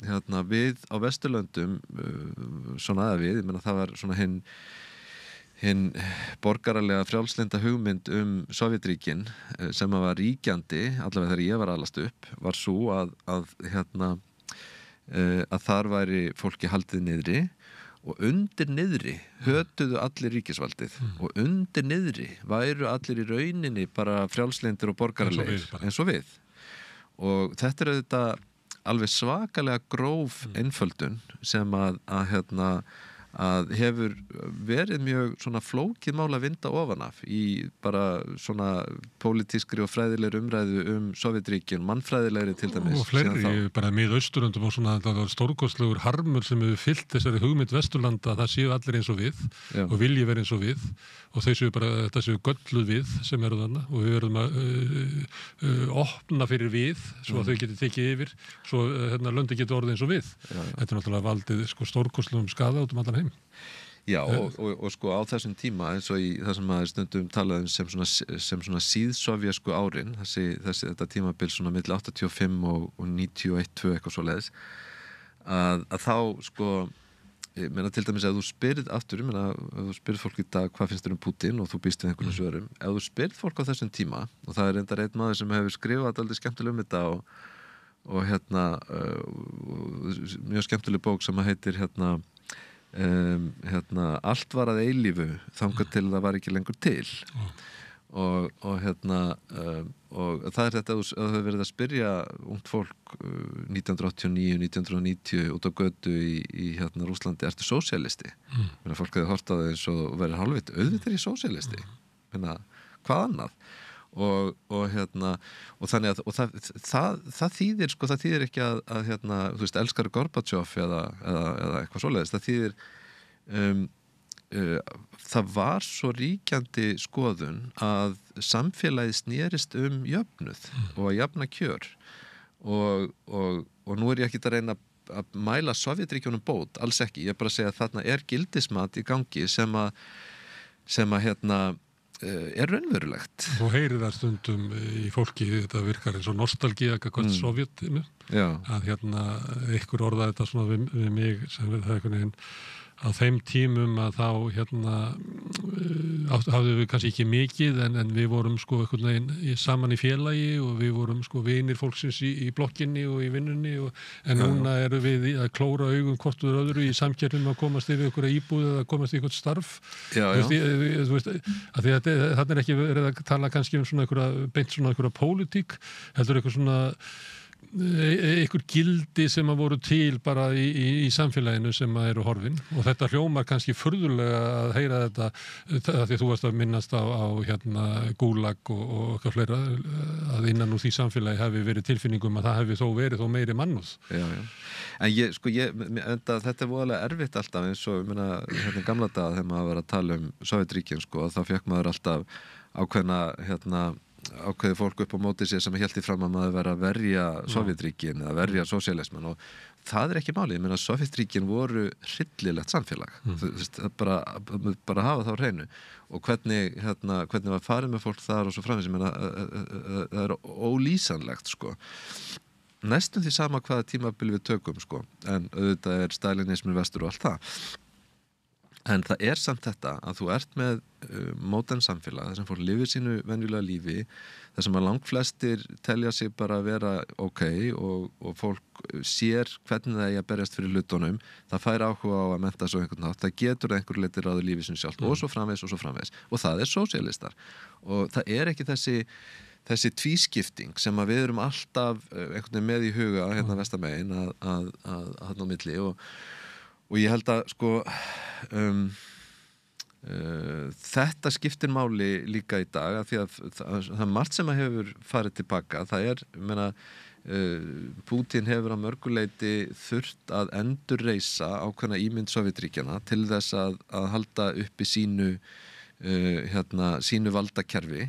við á Vesturlöndum svona ég meina það var svona hinn borgaralega frjálslynda hugmynd Sovétríkin sem var ríkjandi allavega þegar ég var alast upp var svo að þar væri fólki haldið niðri og undir niðri hötuðu allir ríkisvaldið og undir niðri væru allir í rauninni bara frjálslyndir og borgaralegir eins og við og þetta er auðvitað alveg svakalega gróf einföldun sem að hefur verið mjög svona flókið mál að vinda ofan af í bara svona pólitískri og fræðilegri umræðu Sovétríkin, mannfræðilegri til dæmis. Og fleiri, bara Mið-Austurlöndum og svona stórkostlegur harmur sem hefur fyllt þessari hugmynd Vesturlanda að það séu allir eins og við og vilji vera eins og við og þau séu bara, þetta séu gölluð við sem eru þarna og við verðum að opna fyrir við svo að þau geti tekið yfir svo löndi geti orðið eins og við. Þetta er náttúrulega valdið stórkostlegum skaða út allan heim. Já, og sko á þessum tíma eins og í það sem maður stundum talaði sem svona síðsovjasku árin þetta tímabil svona milli 85 og 91-2 eitthvað svoleiðis að þá sko ég meina til dæmis ef þú spyrð aftur, ég meina ef þú spyrð fólk í dag hvað finnst þér Putin og þú býst við einhvern svörum, ef þú spyrð fólk á þessum tíma og það er reyndar einn maður sem hefur skrifað aldrei skemmtilega þetta og mjög skemmtileg bók sem heitir allt var að eilífu þangað til það var ekki lengur til og það er þetta að þú hefur verið að spyrja ungt fólk 1989, 1990 út á götu í Rússlandi, ertu sósíalisti? Fólk hefði hort á það eins og verið hálfvit auðvitað er ég sósíalisti hvað annað? og þannig að það þýðir sko, það þýðir ekki að þú veist, elskar Gorbachev eða eitthvað svoleiðis, það þýðir það var svo ríkjandi skoðun að samfélagið snerist jöfnuð og að jafna kjör og nú ég ekki að reyna að mæla Sovétríkjunum bót, alls ekki, ég bara segja að þarna gildismat í gangi sem að raunverulegt. Þú heyrir það stundum í fólki, þetta virkar eins og nostalgía gagnvart Sovétinu, að einhver orðaði þetta svona við mig sem við það einhvern veginn á þeim tímum að þá hafðu við kannski ekki mikið en við vorum sko einhvern veginn saman í félagi og við vorum sko vinir fólksins í blokkinni og í vinnunni en núna erum við að klóra augum hvort við öðru í samkeppnum að komast yfir einhverja íbúð eða komast í eitthvað starf. Þú veist, að því að þarna ekki verið að tala kannski svona einhverja pólitík, heldur eitthvað svona einhver gildi sem að voru til bara í samfélaginu sem að eru horfin og þetta hljómar kannski furðulega að heyra þetta því þú varst að minnast á Gulag og eitthvað fleira að innan úr því samfélagi hafi verið tilfinningum að það hafi þó verið þó meiri mannúð. En þetta voðalega erfitt alltaf eins og gamla daga þegar maður var að tala Sovétríkin sko, þá fekk maður alltaf ákveði fólk upp á móti sér sem héldi fram að maður vera að verja Sovétríkin eða verja sósíalismann og það ekki málið, ég meina Sovétríkin voru hryllilegt samfélag, bara hafa þá hreinu og hvernig var farið með fólk þar og svo framins, ég meina það ólýsanlegt sko. Næstum því sama hvaða tímabil við tökum sko, en auðvitað stalinismin vestur og allt það. En það samt þetta að þú ert með módern samfélag þar sem fólk lifir sínu venjulega lífi, þar sem að langflestir telja sig bara að vera ok og fólk sér hvernig það að berjast fyrir hlutunum, það fær áhuga á að mennta svo einhvern nátt, það getur einhver leiti ráður lífið sínu sjálft og svo framvegis og það sósíalistar og það ekki þessi tvískipting sem að við erum alltaf einhvern veginn með í huga vestamegin að á milli og ég held að sko þetta skiptir máli líka í dag af því að það margt sem að hefur farið tilbaka, það Pútín hefur að mörguleiti þurft að endurreisa ákveðna ímynd Sovétríkjanna til þess að halda uppi sínu valdakerfi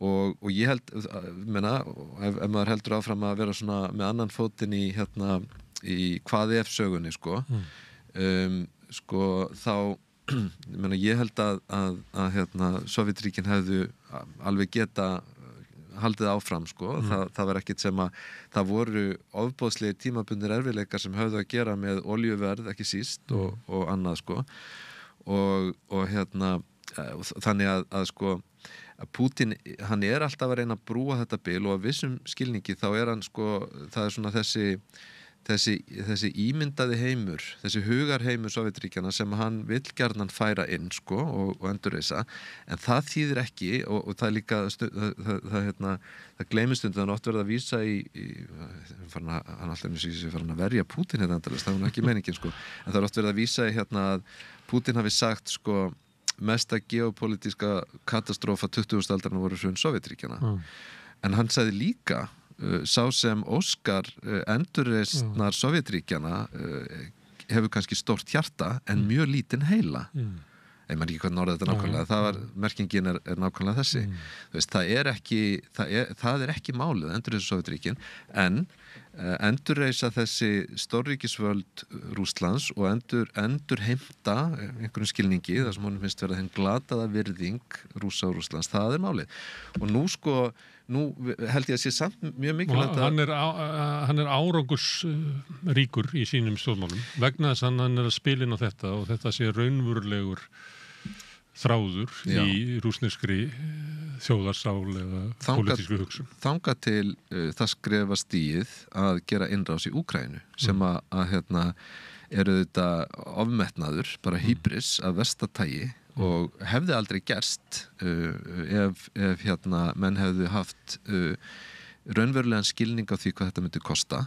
og ég held ef maður heldur áfram að vera svona með annan fótinn í hvað sögunni sko þá ég held að Sovétríkin hefðu alveg geta haldið áfram sko, það var ekkert sem að það voru ofboðslegir tímabundnir erfiðleikar sem höfðu að gera með olíuverð ekki síst og annað sko og þannig að sko að Pútín, hann alltaf að reyna að brúa þetta bil og að vissum skilningi þá hann sko, það svona þessi ímyndaði heimur, þessi hugarheimur Sovétríkjanna sem hann vill gjarnan færa inn sko og endurreisa, en það þýðir ekki og það líka það gleymist stundum, það oft verið að vísa hann alltaf farin að verja Pútín endurreisa, það ekki meiningin sko, en það oft verið að vísa í að Pútín hafi sagt sko mesta geopolítíska katastrófa 20. aldarinnar voru hrun Sovétríkjanna en hann sagði líka sá sem óskar endurreisnar Sovétríkjanna hefur kannski stórt hjarta en mjög lítinn heila ég man ekki hvernig orðað þetta nákvæmlega merkingin nákvæmlega þessi þú veist, það ekki málið að endurreisa Sovétríkin en endurreisa þessi stórríkisvöld Rússlands og endurheimta einhverjum skilningi þar sem honum finnst verið þeim glataða virðing Rússa og Rússlands, það málið og nú held ég að sé samt mjög mikilvægt að hann árangursríkur í sínum stjórnmálum vegna þess að hann að spila inn á þetta og þetta sé raunverulegur þráður í rússneskri þjóðarsál eða pólitísku hugsun. Þangað til það skrefa stigið að gera innrás í Úkraínu sem að eru þetta ofmetnaður, bara hýbris af versta tagi og hefði aldrei gerst ef menn hefðu haft raunverulegan skilning á því hvað þetta myndi kosta.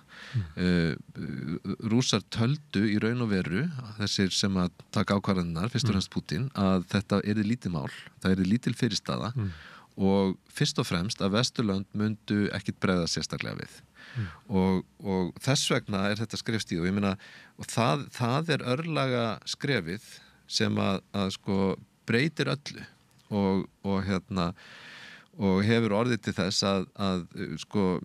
Rússar töldu í raun og veru, þessir sem að taka ákvarðanirnar, fyrst og fremst Pútín, að þetta yrði lítið mál, það yrði lítil fyrirstaða og fyrst og fremst að Vesturlönd myndu ekkit bregða sérstaklega við og þess vegna þetta skrefstíð og ég meina og það örlaga skrefið sem að sko breytir öllu og hefur orðið til þess að sko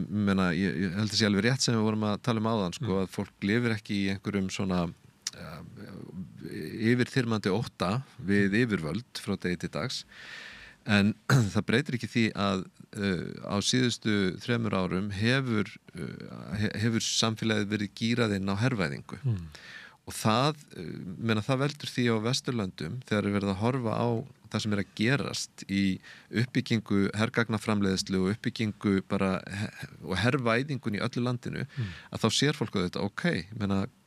meina, ég held að sé alveg rétt sem við vorum að tala áðan sko að fólk lifir ekki í einhverjum svona yfirþyrmandi ótta við yfirvöld frá degi til dags en það breytir ekki því að á síðustu 3 árum hefur samfélagið verið gírað inn á hervæðingu og það veldur því á Vesturlöndum þegar verið að horfa á það sem að gerast í uppbyggingu hergagnaframleiðslu og uppbyggingu bara og hervæðingun í öllu landinu að þá sér fólk á þetta,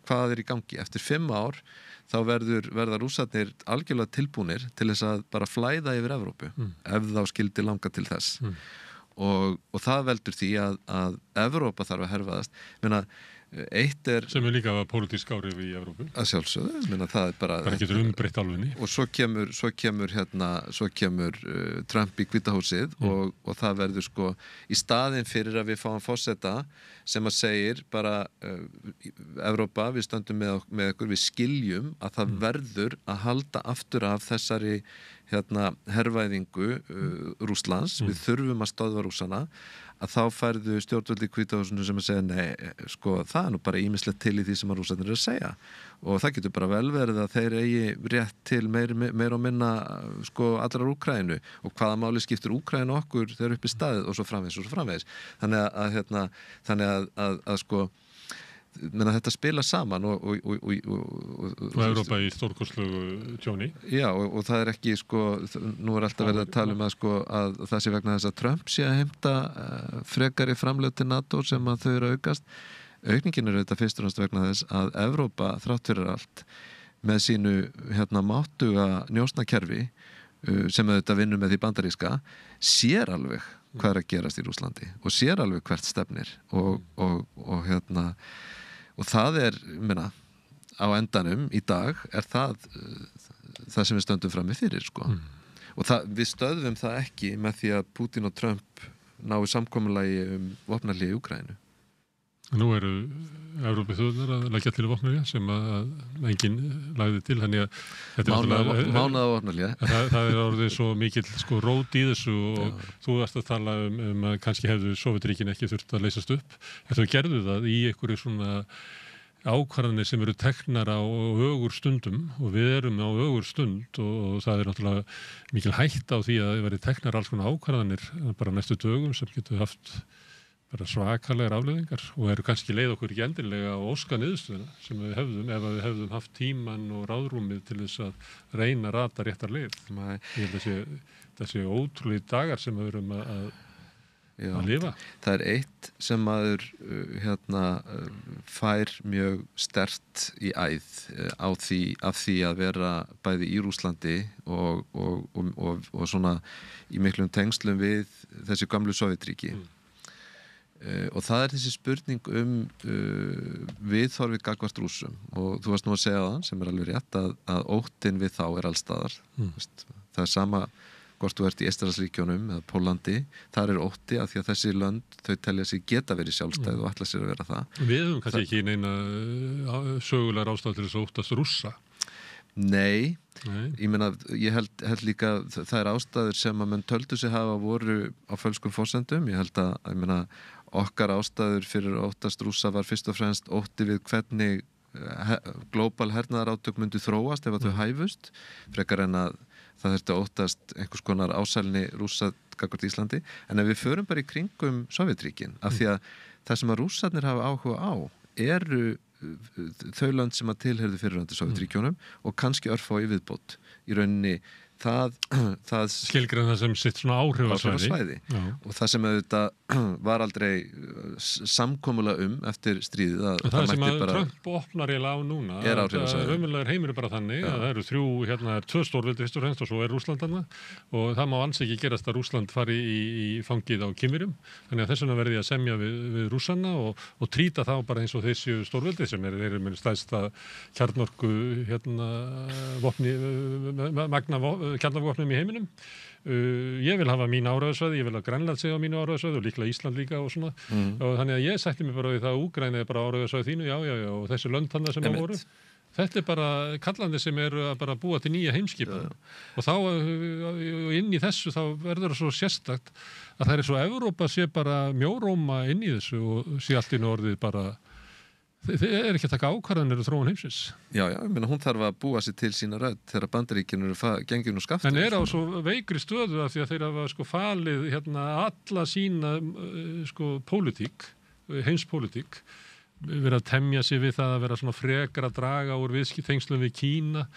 hvað í gangi eftir 5 ár þá verða Rússarnir algjörlega tilbúnir til þess að bara flæða yfir Evrópu ef þá skildi langa til þess og það veldur því að Evrópa þarf að herfaðast eitt sem líka pólitísk áhrif í Evrópu að sjálfsögðu, það bara getur umbreytt álfunni og svo kemur Trump í Hvíta húsið og það verður sko í staðinn fyrir að við fáum forseta sem að segir bara Evrópa, við stöndum með ykkur, við skiljum að það verður að halda aftur af þessari hervæðingu Rússlands, við þurfum að stöðva Rússana að þá færðu stjórnvöld í Hvíta húsinu sem að segja nei, sko, það nú bara ýmislegt til í því sem að Rússarnir að segja og það getur bara vel verið að þeir eigi rétt til meir og minna sko allrar Úkraínu og hvaða máli skiptir Úkraínu okkur þegar upp í staðið og svo framvegis þannig að sko þetta spila saman og Evrópa í stórkostlegu tjóni. Já, og það ekki sko, nú alltaf verið að tala að sko að það sé vegna þess að Trump sé að heimta frekari framlög til NATO sem að þau eru aukast. Aukningin þetta fyrst og fremst vegna þess að Evrópa þrátt fyrir allt með sínu máttuga njósnakerfi sem þetta vinnur með því bandaríska sér alveg hvað að gerast í Rússlandi og sér alveg hvert stefnir og það á endanum í dag það sem við stöndum frammi fyrir sko. Og við stöðvum það ekki með því að Putin og Trump nái samkomulagi vopnahlé í Úkraínu. Nú eru Evrópuþjóðirnar að leggja til vopnahlé sem að enginn lagði til mánaða vopnahlé. Það orðið svo mikill sko rót í þessu og þú varst að tala að kannski hefðu Sovétríkin ekki þurft að leysast upp. Þau gerðu það í einhverju svona ákvarðanir sem eru teknar á ögurstundum og við erum á ögurstund og það náttúrulega mikil hætta á því að það verið teknar alls konar ákvarðanir bara næstu dögum sem getur haft bara svakalegar afleiðingar og eru kannski leið okkur ekki endilega á óska niðurstöðuna sem við hefðum ef við hefðum haft tíman og ráðrúmið til þess að reyna að rata réttar leið. Ég held að þessi ótrúlega dagar sem við erum að lifa. Það eitt sem maður fær mjög sterkt í æð af því að vera bæði í Rússlandi og svona í miklum tengslum við þessi gamlu Sovétríki. Og það þessi spurning viðhorfið gagnvart Rússum og þú varst nú að segja það sem alveg rétt að óttinn við þá allstaðar það sama hvort þú ert í Eystrasaltsríkjunum eða Pólandi, þar ótti að því að þessi lönd, þau telja sig geta verið sjálfstæð og ætla sér að vera það. Við höfum kannski ekki neina sögulegar ástæður til þess að óttast Rússa. Nei. Ég held líka það ástæður sem að menn töldu sig hafa voru á fölskum forsendum. Ég held að okkar ástæður fyrir óttast Rússa var fyrst og fremst ótti við hvernig glóbal hernaðarátök myndu þróast ef að þau hæfust, frekar en að það þurfti að óttast einhvers konar ásælni Rússa gagnvart Íslandi, en ef við förum bara í kringum Sovétríkin, af því að það sem að Rússarnir hafa áhuga á eru þau lönd sem að tilheyrðu fyrrverandi Sovétríkjunum og kannski örfá í viðbót í rauninni það skilgreina það sem sitt svona áhrifasvæði og það sem auðvitað var aldrei samkomulag eftir stríðið það sem að Trump opnar eiginlega á núna er áhrifasvæði. Raunverulega er heimurinn bara þannig að það eru tvö stórveldi fyrst og fremst og svo er Rússland þarna og það má alls ekki gerast að Rússland fari í fangið á Kínverjum, þannig að þess vegna verði að semja við Rússana og trýta þá bara eins og þeir séu stórveldi sem þeir eru með stærsta kjarnorku vopni magna kjarnorkuvopnum í heiminum. Ég vil hafa mín áræðasvæði, ég vil að Grænland segja á mínu áræðasvæði og líklega Ísland líka og svona. Og þannig að ég sætti mig bara við það að Úkraína er bara áræðasvæði þínu, já, og þessi lönd þarna sem það voru. Þetta er bara kallandi sem eru að bara búa til nýja heimskipan. Og þá inn í þessu þá verður það svo sérstakt að það er svo Evrópa sé bara mjóróma inn í þessu og sé allt í orðið bara þið er ekki að taka ákvarðanir þróun heimsins. Já, ég meina hún þarf að búa sér til sína rödd þegar Bandaríkin eru gengin úr skafti. En á svo veikri stöðu af því að þeir hafa falið alla sína pólitík, heimspólitík, verið að temja sig við það að vera svona frekar að draga úr tengslum við Kína,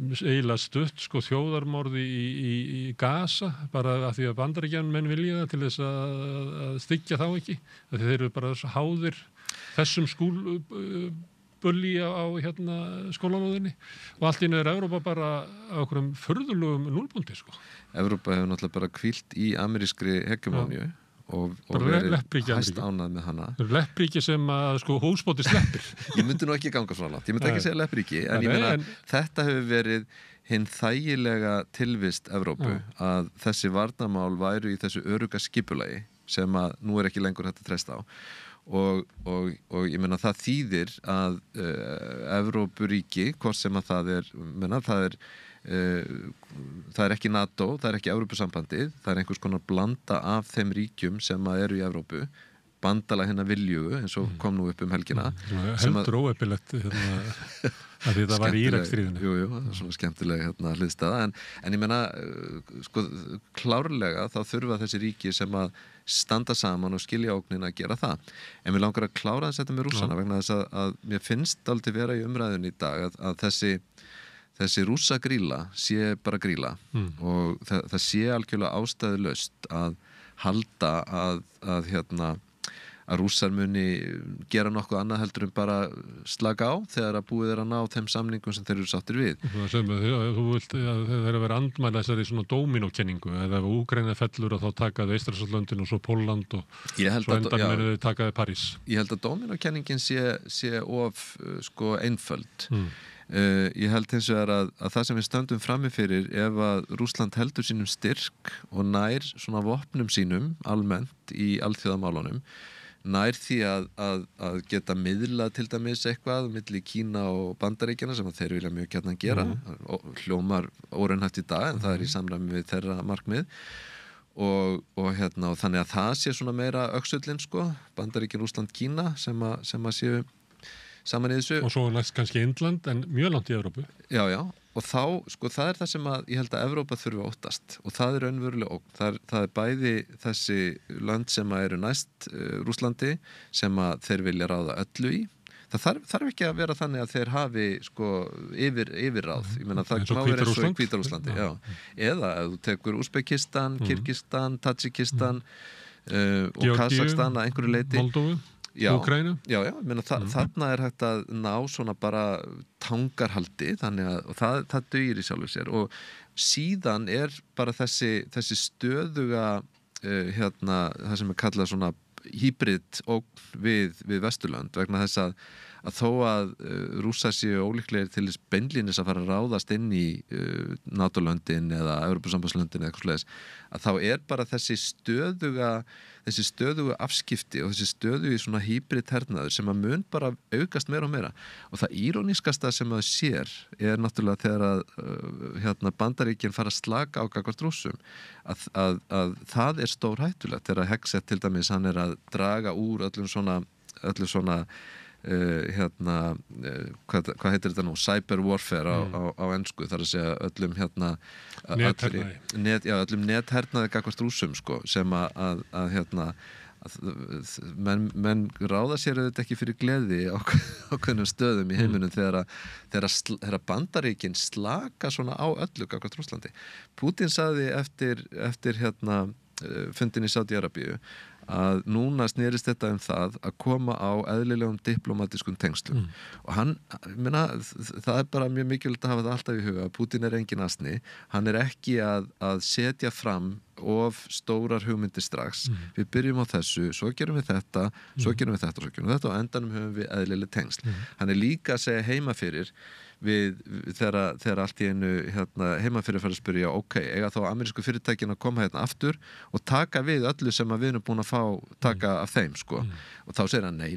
eiginlega stutt þjóðarmorði í Gaza, bara af því að Bandaríkjamenn vilja það til þess að styggja þá ekki, af því þeir eru bara svo háðir þessum skúlbulli á skólanóðinni og allt í einu er Evrópa bara á okkurum furðulegum núlbúndi. Evrópa hefur náttúrulega bara hvílt í amerískri hegemóníu og verið hæst ánað með hana. Það eru leppríki sem að húsbóti sleppir. Ég myndi nú ekki ganga frá langt, ég myndi ekki segja leppríki, en ég meina þetta hefur verið hinn þægilega tilvist Evrópu að þessi varnarmál væru í þessu örugga skipulagi sem að nú er ekki lengur hægt að treysta á og ég meina það þýðir að Evrópuríki, hvort sem að það er ekki NATO, það er ekki Evrópusambandið, það er einhvers konar blanda af þeim ríkjum sem eru í Evrópu, bandalag hennar viljugu eins og kom nú upp helgina. Heldur óeppilegt að þetta var í Íraksstríðinu. Jú, það er svona skemmtileg hliðstæða, en ég meina klárlega þá þurfa þessi ríki sem að standa saman og skilja ógnina að gera það. En mér langar að klára þess þetta með Rússana vegna þess að mér finnst aldrei vera í umræðunni í dag að þessi rússa gríla sé bara gríla og það sé algjörlega ástæðulaust að halda að rússar muni gera nokkuð annað heldur en bara slaka á þegar að búið að ná þeim samningum sem þeir eru sáttir við. Þú vilt að þeir eru að vera andmæla þessari svona dóminókenningu eða ef Úkraína fellur að þá takaði Eystrasaltslöndin og svo Pólland og svo endan munu þau takaði París. Ég held að dóminókenningin sé of einföld. Ég held hins vegar að það sem við stöndum frammi fyrir ef að Rússland heldur sínum styrk og nær svona vopnum sínum almennt í alþjóðamálunum, nær því að geta miðlað til dæmis eitthvað milli Kína og Bandaríkjanna sem að þeir vilja mjög gjarnan gera hljómar óraunhæft í dag en það er í samræmi við þeirra markmið og þannig að það sé svona meira öxullin Bandaríkin, Rússland, Kína sem að séu saman í þessu. Og svo næst kannski Indland en mjög langt í Evrópu. Já, og þá, það er það sem að ég held að Evrópa þurfi að óttast og það er raunverulega ógn. Það er bæði þessi lönd sem að eru næst Rússlandi sem að þeir vilja ráða öllu í. Það þarf ekki að vera þannig að þeir hafi yfirráð. Ég meina það má vera eins og í Hvíta-Rússlandi. Eða ef þú tekur Úsbekistan, Kirgistan, Tadjikistan og Kazakstan að einhverju leyti. Moldóvu. Úkraínu? Já, ég meina þarna er hægt að ná svona bara tangarhaldi þannig að það dugir í sjálfu sér og síðan er bara þessi stöðuga það sem er kallað svona hýbrid ógn við Vesturlönd vegna þess að þó að Rússar séu ólíklegir til þess beinlínis að fara að ráðast inn í NATO-löndin eða Evrópusambandslöndin eða eitthvað svoleiðis að þá er bara þessi stöðugu afskipti og þessi stöðugu svona hýbrid hernaður sem að mun bara aukast meira og meira og það írónískasta sem að sér er náttúrulega þegar að Bandaríkin fara að slaka á gagnvart Rússum að það er stór hættulegt þegar Hegseth til dæmis hann er að draga úr öllum svona hvað heitir þetta nú cyber warfare á ensku þar að segja öllum öllum nethernaði gagnvart Rússum sem að menn ráða sér auðvitað ekki fyrir gleði á hvernig stöðum í heiminum þegar Bandaríkin slaka svona á öllu gagnvart Rússlandi. Putin sagði eftir fundin í Sádi-Arabíu að núna snerist þetta það að koma á eðlilegum diplómatískum tengslum og það er bara mjög mikilvægt að hafa það alltaf í huga að Putin er engin asni, hann er ekki að setja fram of stórar hugmyndir strax við byrjum á þessu, svo gerum við þetta svo gerum við þetta og svo gerum við þetta og á endanum höfum við eðlileg tengsl. Hann er líka að segja heima fyrir við þegar allt í einu heima fyrir að fara að spyrja ok, eiga þá amerísku fyrirtækin að koma hérna aftur og taka við öllu sem að við erum búin að fá taka af þeim sko og þá segir hann nei,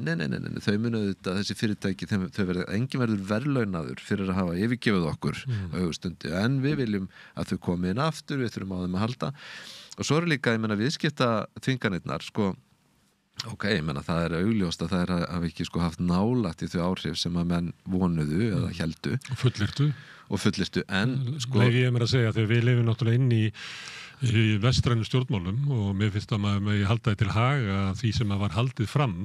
þau munu auðvitað þessi fyrirtæki, enginn verður verðlaunaður fyrir að hafa yfirgefið okkur á stundu, en við viljum að þau komi inn aftur, við þurfum á þeim að halda og svo eru líka, ég menna viðskipta þvinganirnar sko ok, ég menna það augljóst að það hafa ekki sko haft nálægt í þau áhrif sem að menn vonuðu eða héldu og fullyrtu en sko Leyfi ég mér að segja þegar við lifum náttúrulega inn í vestrænum stjórnmálum og mér finnst að maður megi halda því til haga því sem að var haldið fram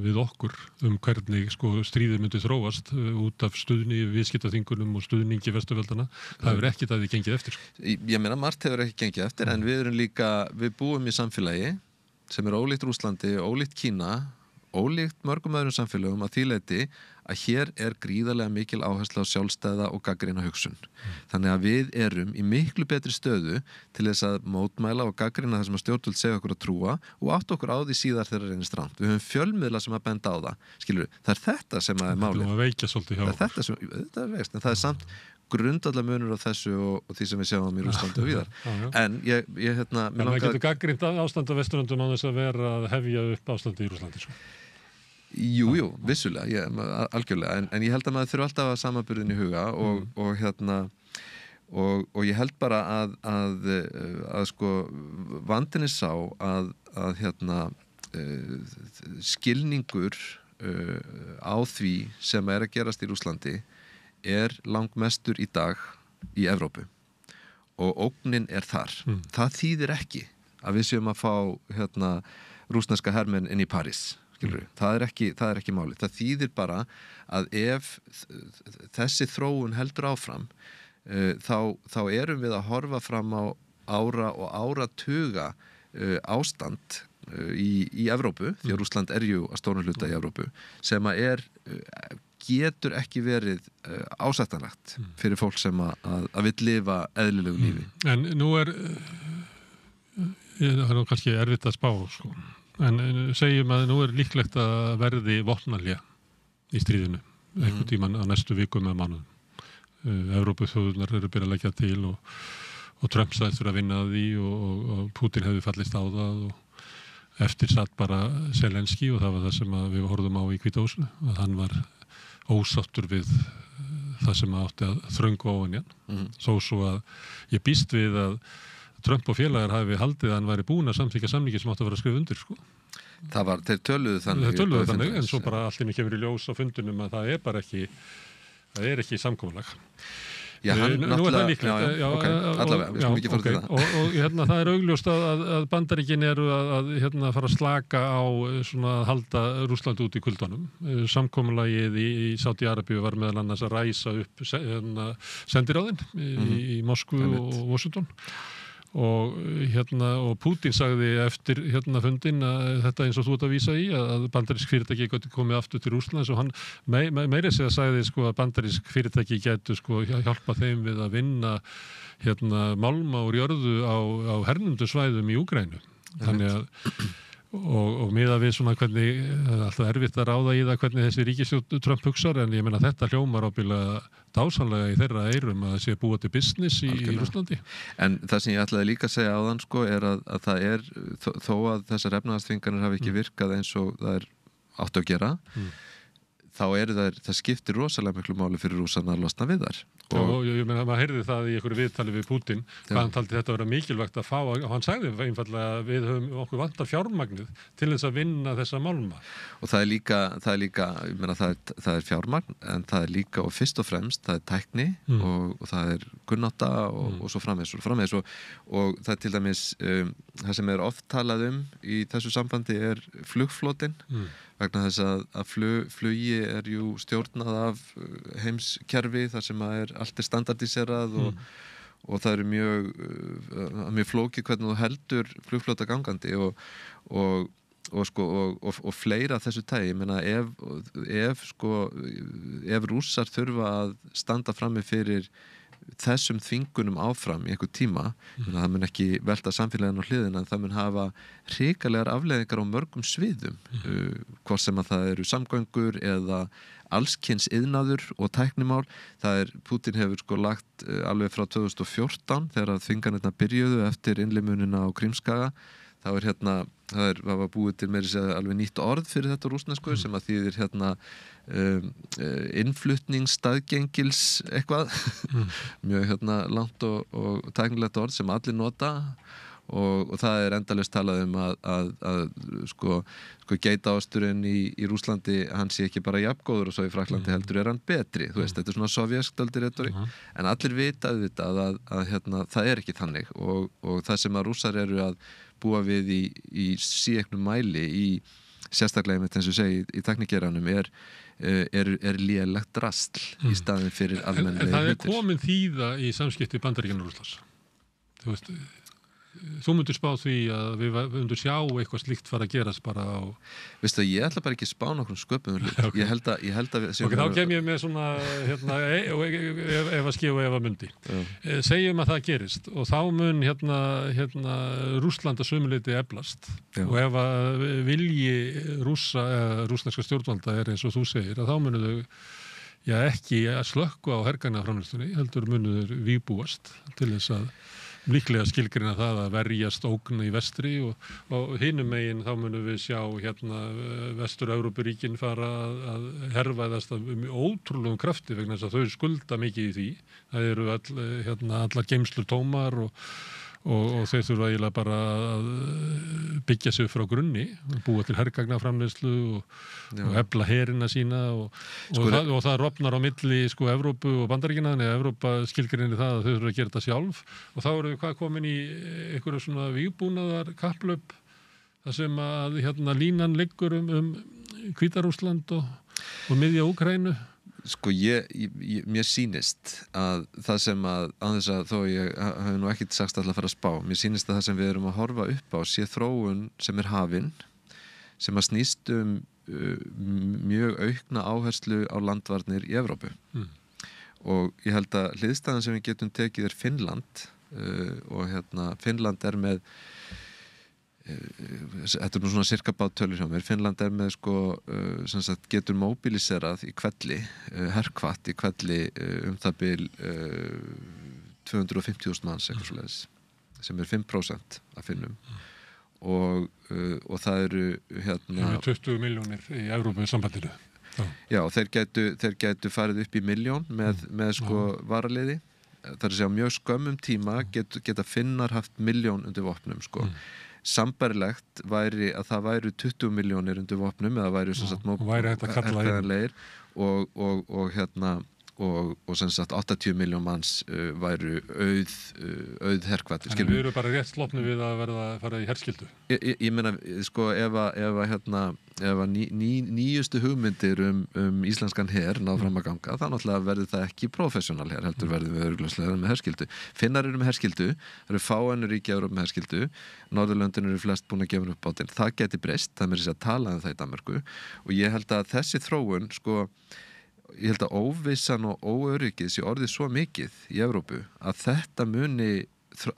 við okkur hvernig sko stríðið myndi þróast út af stuðni viðskiptaþvingunum og stuðningi vesturveldana það hefur ekkert að því gengið eftir sko. Ég meina margt hefur ekki gengið eftir en við erum líka, við búum í samfélagi sem ólíkt Rússlandi, ólíkt Kína, ólíkt mörgum öðrum samfélögum að því leyti að hér gríðarlega mikil áhersla á sjálfstæða og gagnrýna hugsun. Þannig að við erum í miklu betri stöðu til þess að mótmæla og gagnrýna það sem að stjórnvöld segja okkur að trúa og átta okkur á því síðar þegar reynist rangt. Við höfum fjölmiðla sem að benda á það. Skilur, það þetta sem að málið. Það veikja svolítið hjá okkur. Það veikst, en það samt grundallar munur á þessu og því sem við sjáum í Rússlandi og víðar. En ég en það getur gagnrýnt ástand á Vesturlöndum á þess að vera að hefja upp ástandi í Rússlandi sko. Jú, vissulega, algjörlega, en ég held að maður þurfa alltaf að samanburðin í huga og ég held bara að sko vandinn sá að skilningur á því sem að gerast í Rússlandi langmestur í dag í Evrópu og ógnin þar. Það þýðir ekki að við séum að fá rússneska hermenn inn í París. Það ekki málið. Það þýðir bara að ef þessi þróun heldur áfram þá erum við að horfa fram á ára og áratuga ástand í Evrópu, því að Rússland jú að stórum hluta í Evrópu, sem að getur ekki verið ásættanlegt fyrir fólk sem að vill lifa eðlilegu lífi. En nú það kannski erfitt að spá sko. En segjum að nú líklegt að verði vopnahlé í stríðinu einhvern tímann á næstu vikum eða mánuðum. Evrópuþjóðurnar byrjað að leggja til og Trump sagðist að vinna að því og Putin hefði fallist á það og eftir satt bara Zelenski og það var það sem við horfðum á í Hvíta húsinu að hann var ósáttur við það sem átti að þröngu á hann svo að ég býst við að Trump og félagar hafi haldið að hann væri búin að samþykkja samningi sem átti að vera að skrifa undir sko. Þeir töluðu þannig en svo bara allt inni kemur í ljós á fundunum að það bara ekki ekki samkomulag. Já, nú það líklegt. Allavega, við skulum ekki fara til það. Og það augljóst að Bandaríkin eru að fara að slaka á svona að halda Rússland út í kuldanum. Samkomulagið í Sádi-Arabíu var meðal annars að ræsa upp sendiráðin í Moskvu og Washington. Og Putin sagði eftir fundin að þetta eins og þú ert að vísa í að bandarísk fyrirtæki gæti komið aftur til Rússlands og hann meira segja sagði sko að bandarísk fyrirtæki gætu sko hjálpa þeim við að vinna málma úr jörðu á hernumdu svæðum í Úkraínu. Þannig að og miðað við svona hvernig það alltaf erfitt að ráða í það hvernig þessi ríkisstjórn Trump hugsar en ég meina þetta hljómar ábyggilega dásamlega í þeirra eyrum að það sé búa til business í Rússlandi. En það sem ég ætlaði líka að segja áðan sko að það þó að þessar efnahagsþvinganir hafi ekki virkað eins og það átt að gera þá það skiptir rosalega miklu máli fyrir Rússana að losna við þar. Og ég meina, maður heyrði það í einhverju viðtali við Putin, hvað hann taldi þetta að vera mikilvægt að fá, og hann sagði einfallega að við höfum okkur vantar fjármagnið til þess að vinna þessa málma. Og það er líka, ég meina, það fjármagn, en það er líka, og fyrst og fremst, það er tækni og það er kunnátta og svo framvegis og það er til dæmis, það sem oft talað í þessu sambandi flugflotinn, vegna þess að flugi jú stjórnað af heimskerfi þar sem allt standardiserað og það mjög flókið hvernig þú heldur flugflota gangandi og fleira þessu tagi. Ég meina ef Rússar þurfa að standa frammi fyrir þessum þvingunum áfram í einhver tíma, það mun ekki velta samfélaginu á hliðina, en það mun hafa hrikalegar afleiðingar á mörgum sviðum, hvort sem að það eru samgöngur eða allskyns iðnaður og tæknimál. Putin hefur sko lagt alveg frá 2014 þegar þvinganirnar byrjuðu eftir innlimunina á Krímskaga. Það var búið til meira segja alveg nýtt orð fyrir þetta rússnesku sem að þýðir innflutningsstaðgengils eitthvað mjög langt og tæknilegt orð sem allir nota og það endalaust talað að geitaosturinn í Rússlandi, hann sé ekki bara jafngóður og svo í Frakklandi heldur hann betri, þú veist, þetta svona sovjesk dálítið retórik, en allir vita auðvitað að það ekki þannig og það sem að Rússar eru að búa við í síeknum mæli í sérstaklega með þess að segja í teknikgeranum er lélegt drasl í staðin fyrir almennlega hlutir. En það komin þýða í samskipti Bandaríkjanna og Rússlands. Þú veist, þú myndir spá því að við myndir sjá eitthvað slíkt fara að gerast bara á... Veistu, ég ætla bara ekki að spá nokkrum sköpum hlut. Okay. Ég held að við... þá kem ég með svona ef að skíu og ef að mundi. Segjum að það gerist og þá mun Rússland að sömuleyti eflast. Já. Og ef að vilji rússneska stjórnvalda eins og þú segir, að þá munu þau ekki að slökkva á hergagnaframleiðslunni, heldur munu þau vígbúast til þess að líklega skilgrina það að verjast ógn í vestri og hinum megin þá munum við sjá Vestur-Evrópuríkin fara að herfaðast af ótrúlegum krafti vegna þess að þau skulda mikið í því. Það eru allar geymslur tómar og þeir þurfa eiginlega bara að byggja sig frá grunni, búa til hergagnaframleiðslu og efla herina sína og það rofnar á milli Evrópu og Bandaríkjanna, en Evrópa skilgreinir það að þau þurfa að gera þetta sjálf og þá eru við komin í einhverju svona vígbúnaðar kapplöp þar sem að línan liggur Hvíta-Rússland og miðja Úkraínu. Sko mér sýnist að það sem að þess að þó ég hafi nú ekkert sagst alltaf að fara að spá, mér sýnist að það sem við erum að horfa upp á sé þróun sem hafin, sem að snýst mjög aukna áherslu á landvarnir í Evrópu. Og ég held að hliðstæðan sem við getum tekið Finnland og Finnland með þetta nú svona cirka báttölur hjá mér. Finnland með sem sagt, getur móbiliserað í hvelli, herkvatt í hvelli það bil 250.000 manns eitthvað svoleiðis, sem 5% af Finnum og það eru 20 milljónir í Evrópu sambandinu. Já, þeir gætu farið upp í 1 milljón með varaliði. Það er að segja mjög skömmum tíma geta Finnar haft 1 milljón undir vopnum Sambærilegt væri að það væru 20 milljónir undir vopnum eða væru sem sagt herkvæðanlegir og sem sagt 80 milljón manns væru auð herkvættir. En við eru bara rétt slopnu við að fara í herskildu. Ég meina, ef nýjustu hugmyndir íslenskan her ná fram að ganga, þá náttúrulega verður það ekki professional her, heldur verður við örugglega með herskildu. Finnar eru með herskildu, það eru fáeinir ríki Evrópu með herskildu, Norðurlöndin eru flest búin að gefa upp bátinn. Það geti breyst, það meira sér að tala það í Danmörku og ég held að þessi þróun ég held að óvissan og óöryggið sé orðið svo mikið í Evrópu að þetta muni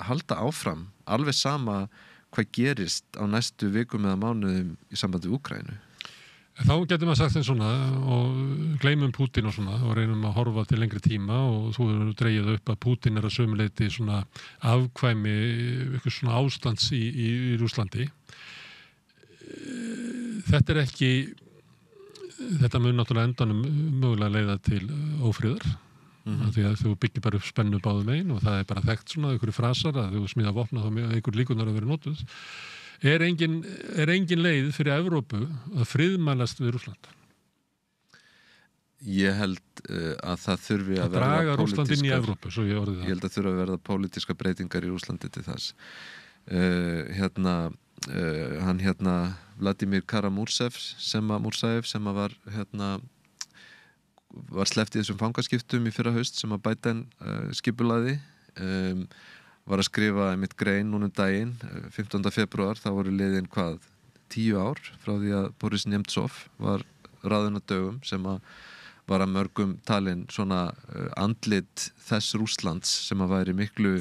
halda áfram alveg sama hvað gerist á næstu vikum eða mánuðum í sambandi við Úkraínu. Þá getur maður sagt þeim svona og gleymum Pútín og svona og reynum að horfa til lengri tíma og þú hefur dregið upp að Pútín að sömuleyti svona afkvæmi eitthvað svona ástands í Rússlandi. Þetta mun náttúrulega endanum mögulega leiða til ófriðar því að þú byggir bara upp spennu báðum megin og það bara þekkt svona einhverju frasar að þú smíða vopna þá einhver líkunar að vera notuð. Er engin leið fyrir Evrópu að friðmælast við Rússland? Ég held að það þurfi að verða draga Rússland inn í Evrópu, svo ég orðið það. Ég held að þurfi að verða pólitíska breytingar í Rússlandi til þess. Vladimir Kara-Murzaev sem var sleppt í þessum fangaskiptum í fyrra haust sem að Biden skipulaði var að skrifa einmitt grein núna daginn 15. febrúar, þá voru liðin 10 ár frá því að Boris Nemtsov var ráðinn á dögum sem að var að mörgum talin svona andlit þess Rússlands sem að væri miklu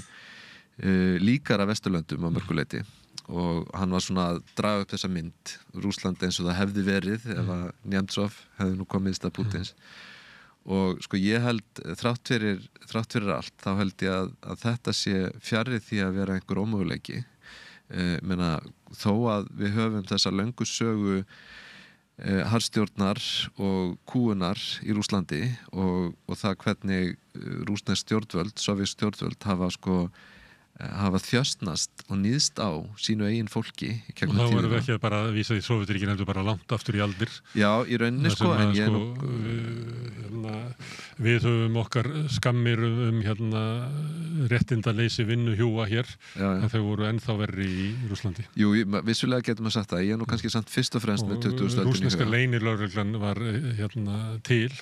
líkara Vesturlöndum á mörguleiti og hann var svona að draga upp þessa mynd Rússland eins og það hefði verið ef að Nemtsov hefði nú komið í stað Pútins og sko ég held þrátt fyrir allt þá held ég að þetta sé fjarri því að vera einhver ómöguleiki menna þó að við höfum þessa löngu sögu harðstjórnar og kúunar í Rússlandi og það hvernig rússnesk stjórnvöld, sovjísk stjórnvöld hafa þjösnast og níðst á sínu eigin fólki og þá verðum við ekki bara að vísa því Sovétríkin heldur bara langt aftur í aldir já, í rauninni við höfum okkar skammir réttindaleysi vinnuhjúa hér en þau voru ennþá verri í Rússlandi Jú, vissulega getum við sagt það ég nú kannski samt fyrst og fremst með 20. öldinni rússneska leynilögreglan var til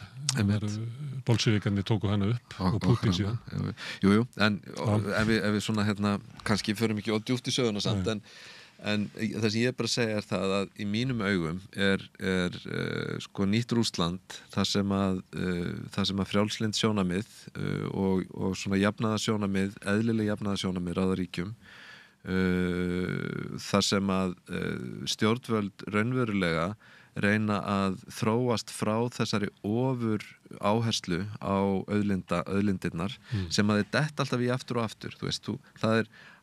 bolsjevikarnir tóku hana upp og Pútín síðan Jú, en ef við svona kannski förum ekki of djúpt í söguna samt en það sem ég bara segja er það að í mínum augum er sko nýtt Rússland það sem að frjálslynd sjónamið og svona jafnaðarsjónamið, eðlileg jafnaðarsjónamið ráðaríkjum þar sem að stjórnvöld raunverulega reyna að þróast frá þessari ofur áherslu á auðlindirnar sem að þetta alltaf í aftur og aftur þú veist,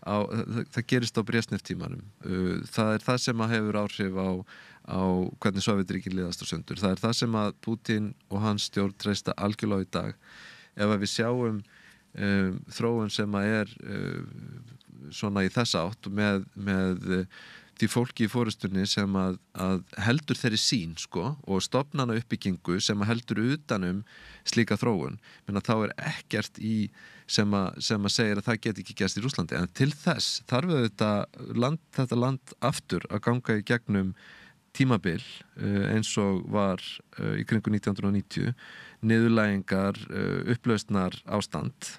það gerist á Brezhnev-tímanum það er það sem að hefur áhrif á hvernig Sovétríkin liðast og sundur það er það sem að Pútín og hans stjórn treysta algjörlega í dag ef að við sjáum þróun sem að er svona í þessa átt með því fólki í forystunni sem að heldur þeirri sín sko, og stofnana uppbyggingu sem að heldur utanum slíka þróun menn að þá er ekkert í sem að segir að það get ekki gerst í Rússlandi en til þess þarf þetta land aftur að ganga í gegnum tímabil eins og var í kringu 1990 niðurlægingar, upplausnar ástand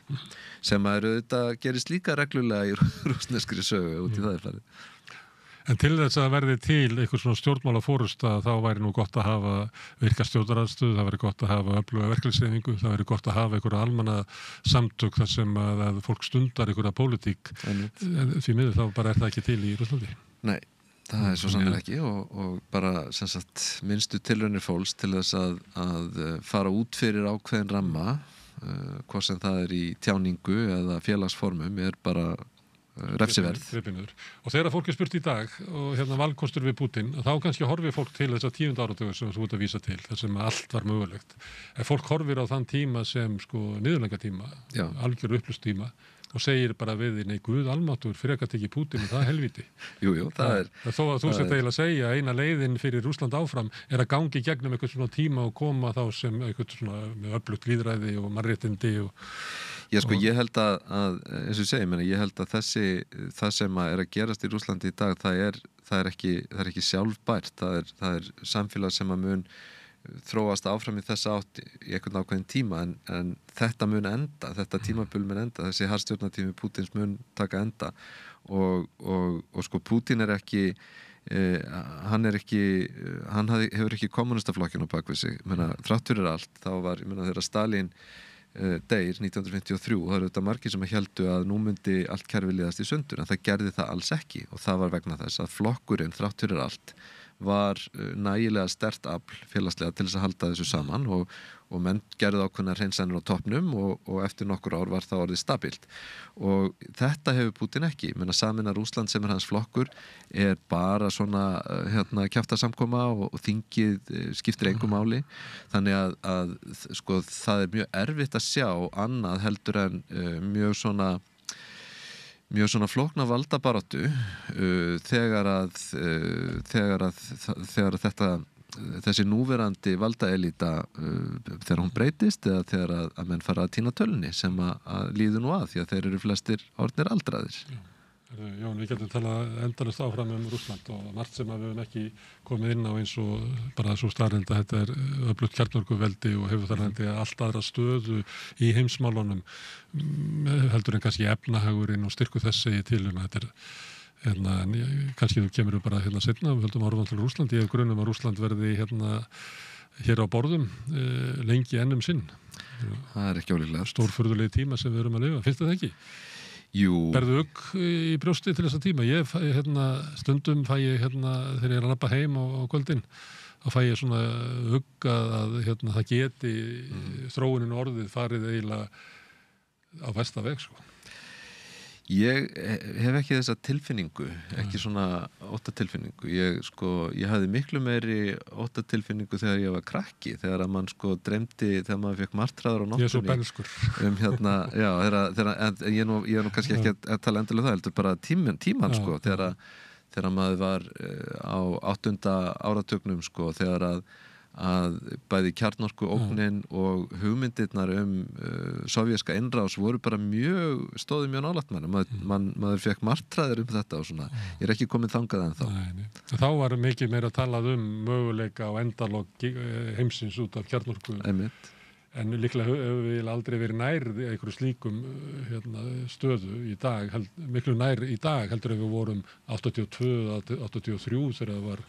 sem að þetta gerist líka reglulega í rússneskri sögu út í það farið En til þess að verði til einhver svona stjórnmálaforysta þá væri nú gott að hafa virka stjórnaraðstöðu, það væri gott að hafa öfluga verkalýðshreyfingu, það væri gott að hafa einhverja almanna samtök þar sem að fólk stundar einhverja pólitík því miður þá bara er það ekki til í Rússlandi. Nei, það er svo sannlega ekki og bara sem sagt minnstu tilraunir fólks til þess að fara út fyrir ákveðin ramma hvað sem það er í tjáningu eða félagsformum er bara refsiverð. Og þegar fólk er spurt í dag og valkostur við Pútín þá kannski horfir fólk til þess að 10. áratugur sem þú ert að vísa til, þess sem allt var mögulegt. Ef fólk horfir á þann tíma sem niðurlægingatíma, algjör upplusttíma og segir bara við nei Guð almáttugur frekar ekki Pútín og það helvíti. Jú, það er. Þó að þú sért eiginlega að segja eina leiðin fyrir Rússland áfram er að gangi gegnum eitthvað svona tíma og koma þá sem eitthvað svona með öflugt lýðræði og mannréttindi Já, sko, ég held að eins og ég segi, ég held að það sem er að gerast í Rússlandi í dag, það er ekki sjálfbært, það er samfélag sem að mun þróast áfram í þessa átt í einhvern ákveðin tíma, en þetta mun enda, þetta tímabil mun enda, þessi harðstjórnartími Pútins mun taka enda og sko Pútín er ekki hann hefur ekki kommunistaflokkinn á bakvið sig, þrátt fyrir allt, þá var, þegar Stalin deyr 1953 og það eru þetta margir sem héldu að nú myndi allt kerfi liðast í sundur en það gerði það alls ekki og það var vegna þess að flokkurinn þrátt fyrir allt var nægilega sterkt afl félagslega til þess að halda þessu saman og menn gerði ákveðnar hreinsanir á toppnum og eftir nokkur ár var það orðið stabilt og þetta hefur Pútín ekki sameina Rússland sem er hans flokkur er bara svona kjaftasamkoma og þingið skiptir engu máli þannig að sko það er mjög erfitt að sjá annað heldur en mjög svona flókna valdabaráttu þegar þessi núverandi valdaelíta þegar hún breytist eða þegar að menn fara að týna tölunni sem að líður nú að því að þeir eru flestir orðnir aldraðir. Jón, við getum talað endalaust áfram Rússland og margt sem við höfum ekki komið inn á eins og bara svo staðreynd að þetta er öflugt kjarnorkuveldi og hefur þar allt aðra stöðu í heimsmálunum heldur en kannski efnahagurinn og styrku þess segi til þetta er kannski þú kemur bara seinna við höldum að horfa til Rússland ég hef grunum að Rússland verði hér á borðum lengi ennum sinn. Það ekki ólíklega. Stórfurðulegi tíma sem við erum að lifa, finnst það ekki? Jú. Berðu ugg í brjósti til þessa tíma? Stundum fæ ég þegar ég er að labba heim á kvöldin, þá fæ ég svona ugg að það geti þróunin orðið farið eiginlega á versta veg, sko. Ég hef ekki þessa tilfinningu, ekki svona óttatilfinningu. Ég hafði miklu meiri óttatilfinningu þegar ég var krakki, þegar að mann dreymdi, þegar maður fekk martraður á nóttunni. Ég er svo benskur. Já, en ég er nú kannski ekki að tala endilega það, heldur bara tíman, þegar maður var á 8. áratugnum, þegar að bæði kjarnorku ógnin og hugmyndirnar sovjerska innrás voru bara stóðu mjög nálægt maður fekk martraðir þetta og svona, ég er ekki komið þangað ennþá. Nei. Þá var mikið meira talað möguleika á endalok heimsins út af kjarnorku. Einmitt. En líklega hefur við aldrei verið nær einhverju slíkum stöðu í dag, miklu nær í dag heldur ef við vorum 82-83 þegar það var.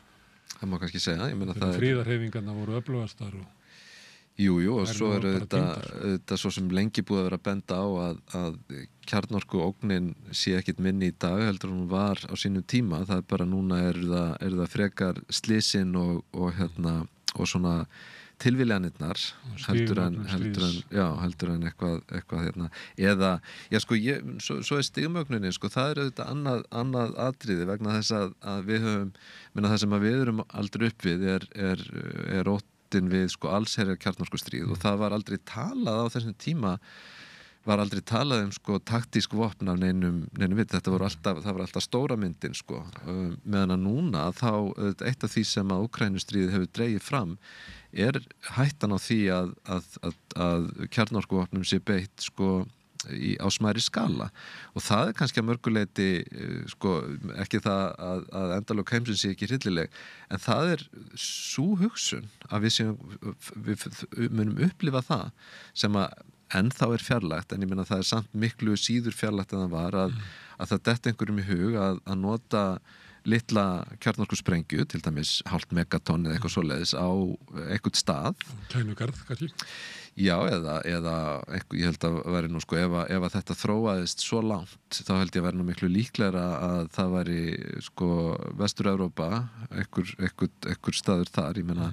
Það má kannski segja, ég meina það fríðarhreyfingarnar voru öflugastar Jú, og svo er þetta svo sem lengi búið að vera að benda á að kjarnorku ógnin sé ekkit minni í dag heldur hún var á sínum tíma, það er bara núna er það frekar slysinn og svona tilviljanirnar heldur en eitthvað eða, svo stigmögnunin, það er þetta annað atriði vegna þess að við höfum, það sem að við erum aldrei upp við er óttin við allsherjar kjarnorkustríð og það var aldrei talað á þessum tíma var aldrei talað taktísk vopn af neinum við, það var alltaf stóra myndin meðan að núna þá eitt af því sem að Úkraínustríðið hefur dregið fram er hættan á því að kjarnorkuvopnum sé beitt á smærri skala og það er kannski að mörguleyti ekki það að endalok heimsins sé ekki hryllileg en það er sú hugsun að við munum upplifa það sem að ennþá er fjarlægt en ég meina það er samt miklu síður fjarlægt en það var að það detti einhverjum í hug að nota litla kjarnorkusprengju til dæmis 0,5 megatonn eða eitthvað svoleiðis á einhvern stað Kænugarð, kannski? Já, eða ég held að væri nú ef að þetta þróaðist svo langt þá held ég að væri nú miklu líklegra að það væri Vestur-Evrópa einhver staður þar, ég meina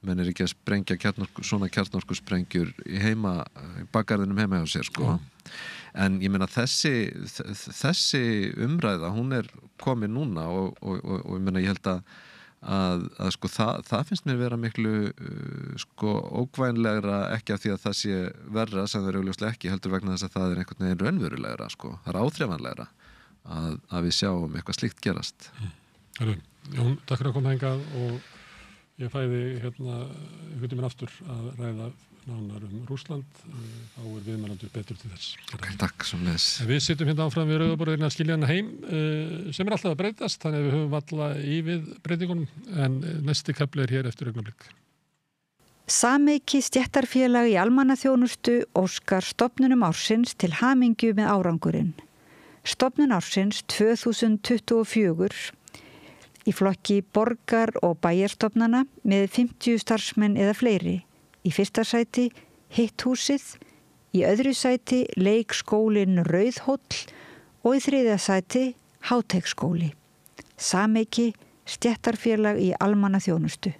menn er ekki að sprengja svona kjarnorkusprengjur í bakgarðinum heima hjá sér en ég meina þessi umræða hún er komin núna og ég meina ég held að það finnst mér vera miklu ókvænlegra ekki af því að það sé verra sem það er augljóslega ekki heldur vegna þess að það er einhvern veginn raunverulegra það er áþreifanlegra að við sjáum eitthvað slíkt gerast. Jón, takk fyrir að koma hingað og ég fæði einhvern tímann aftur að ræða nánar Rússland, þá er viðmælandur betur til þess. Takk sem les. Við sittum áfram við rauðaborðinu að skilja heim sem er alltaf að breytast, þannig að við höfum alla í við breytingunum en næsti kafli er hér eftir augnablik. Sameiki stéttarfélag í almannaþjónustu óskar stofnunum ársins til hamingju með árangurinn. Stofnun ársins 2024 í flokki borgar- og bæjarstofnana með 50 starfsmenn eða fleiri. Í fyrsta sæti Hitthúsið, í öðru sæti leikskólinn Rauðhóll og í þriðja sæti Háteigsskóli. Sameiki stéttarfélag í almannaþjónustu.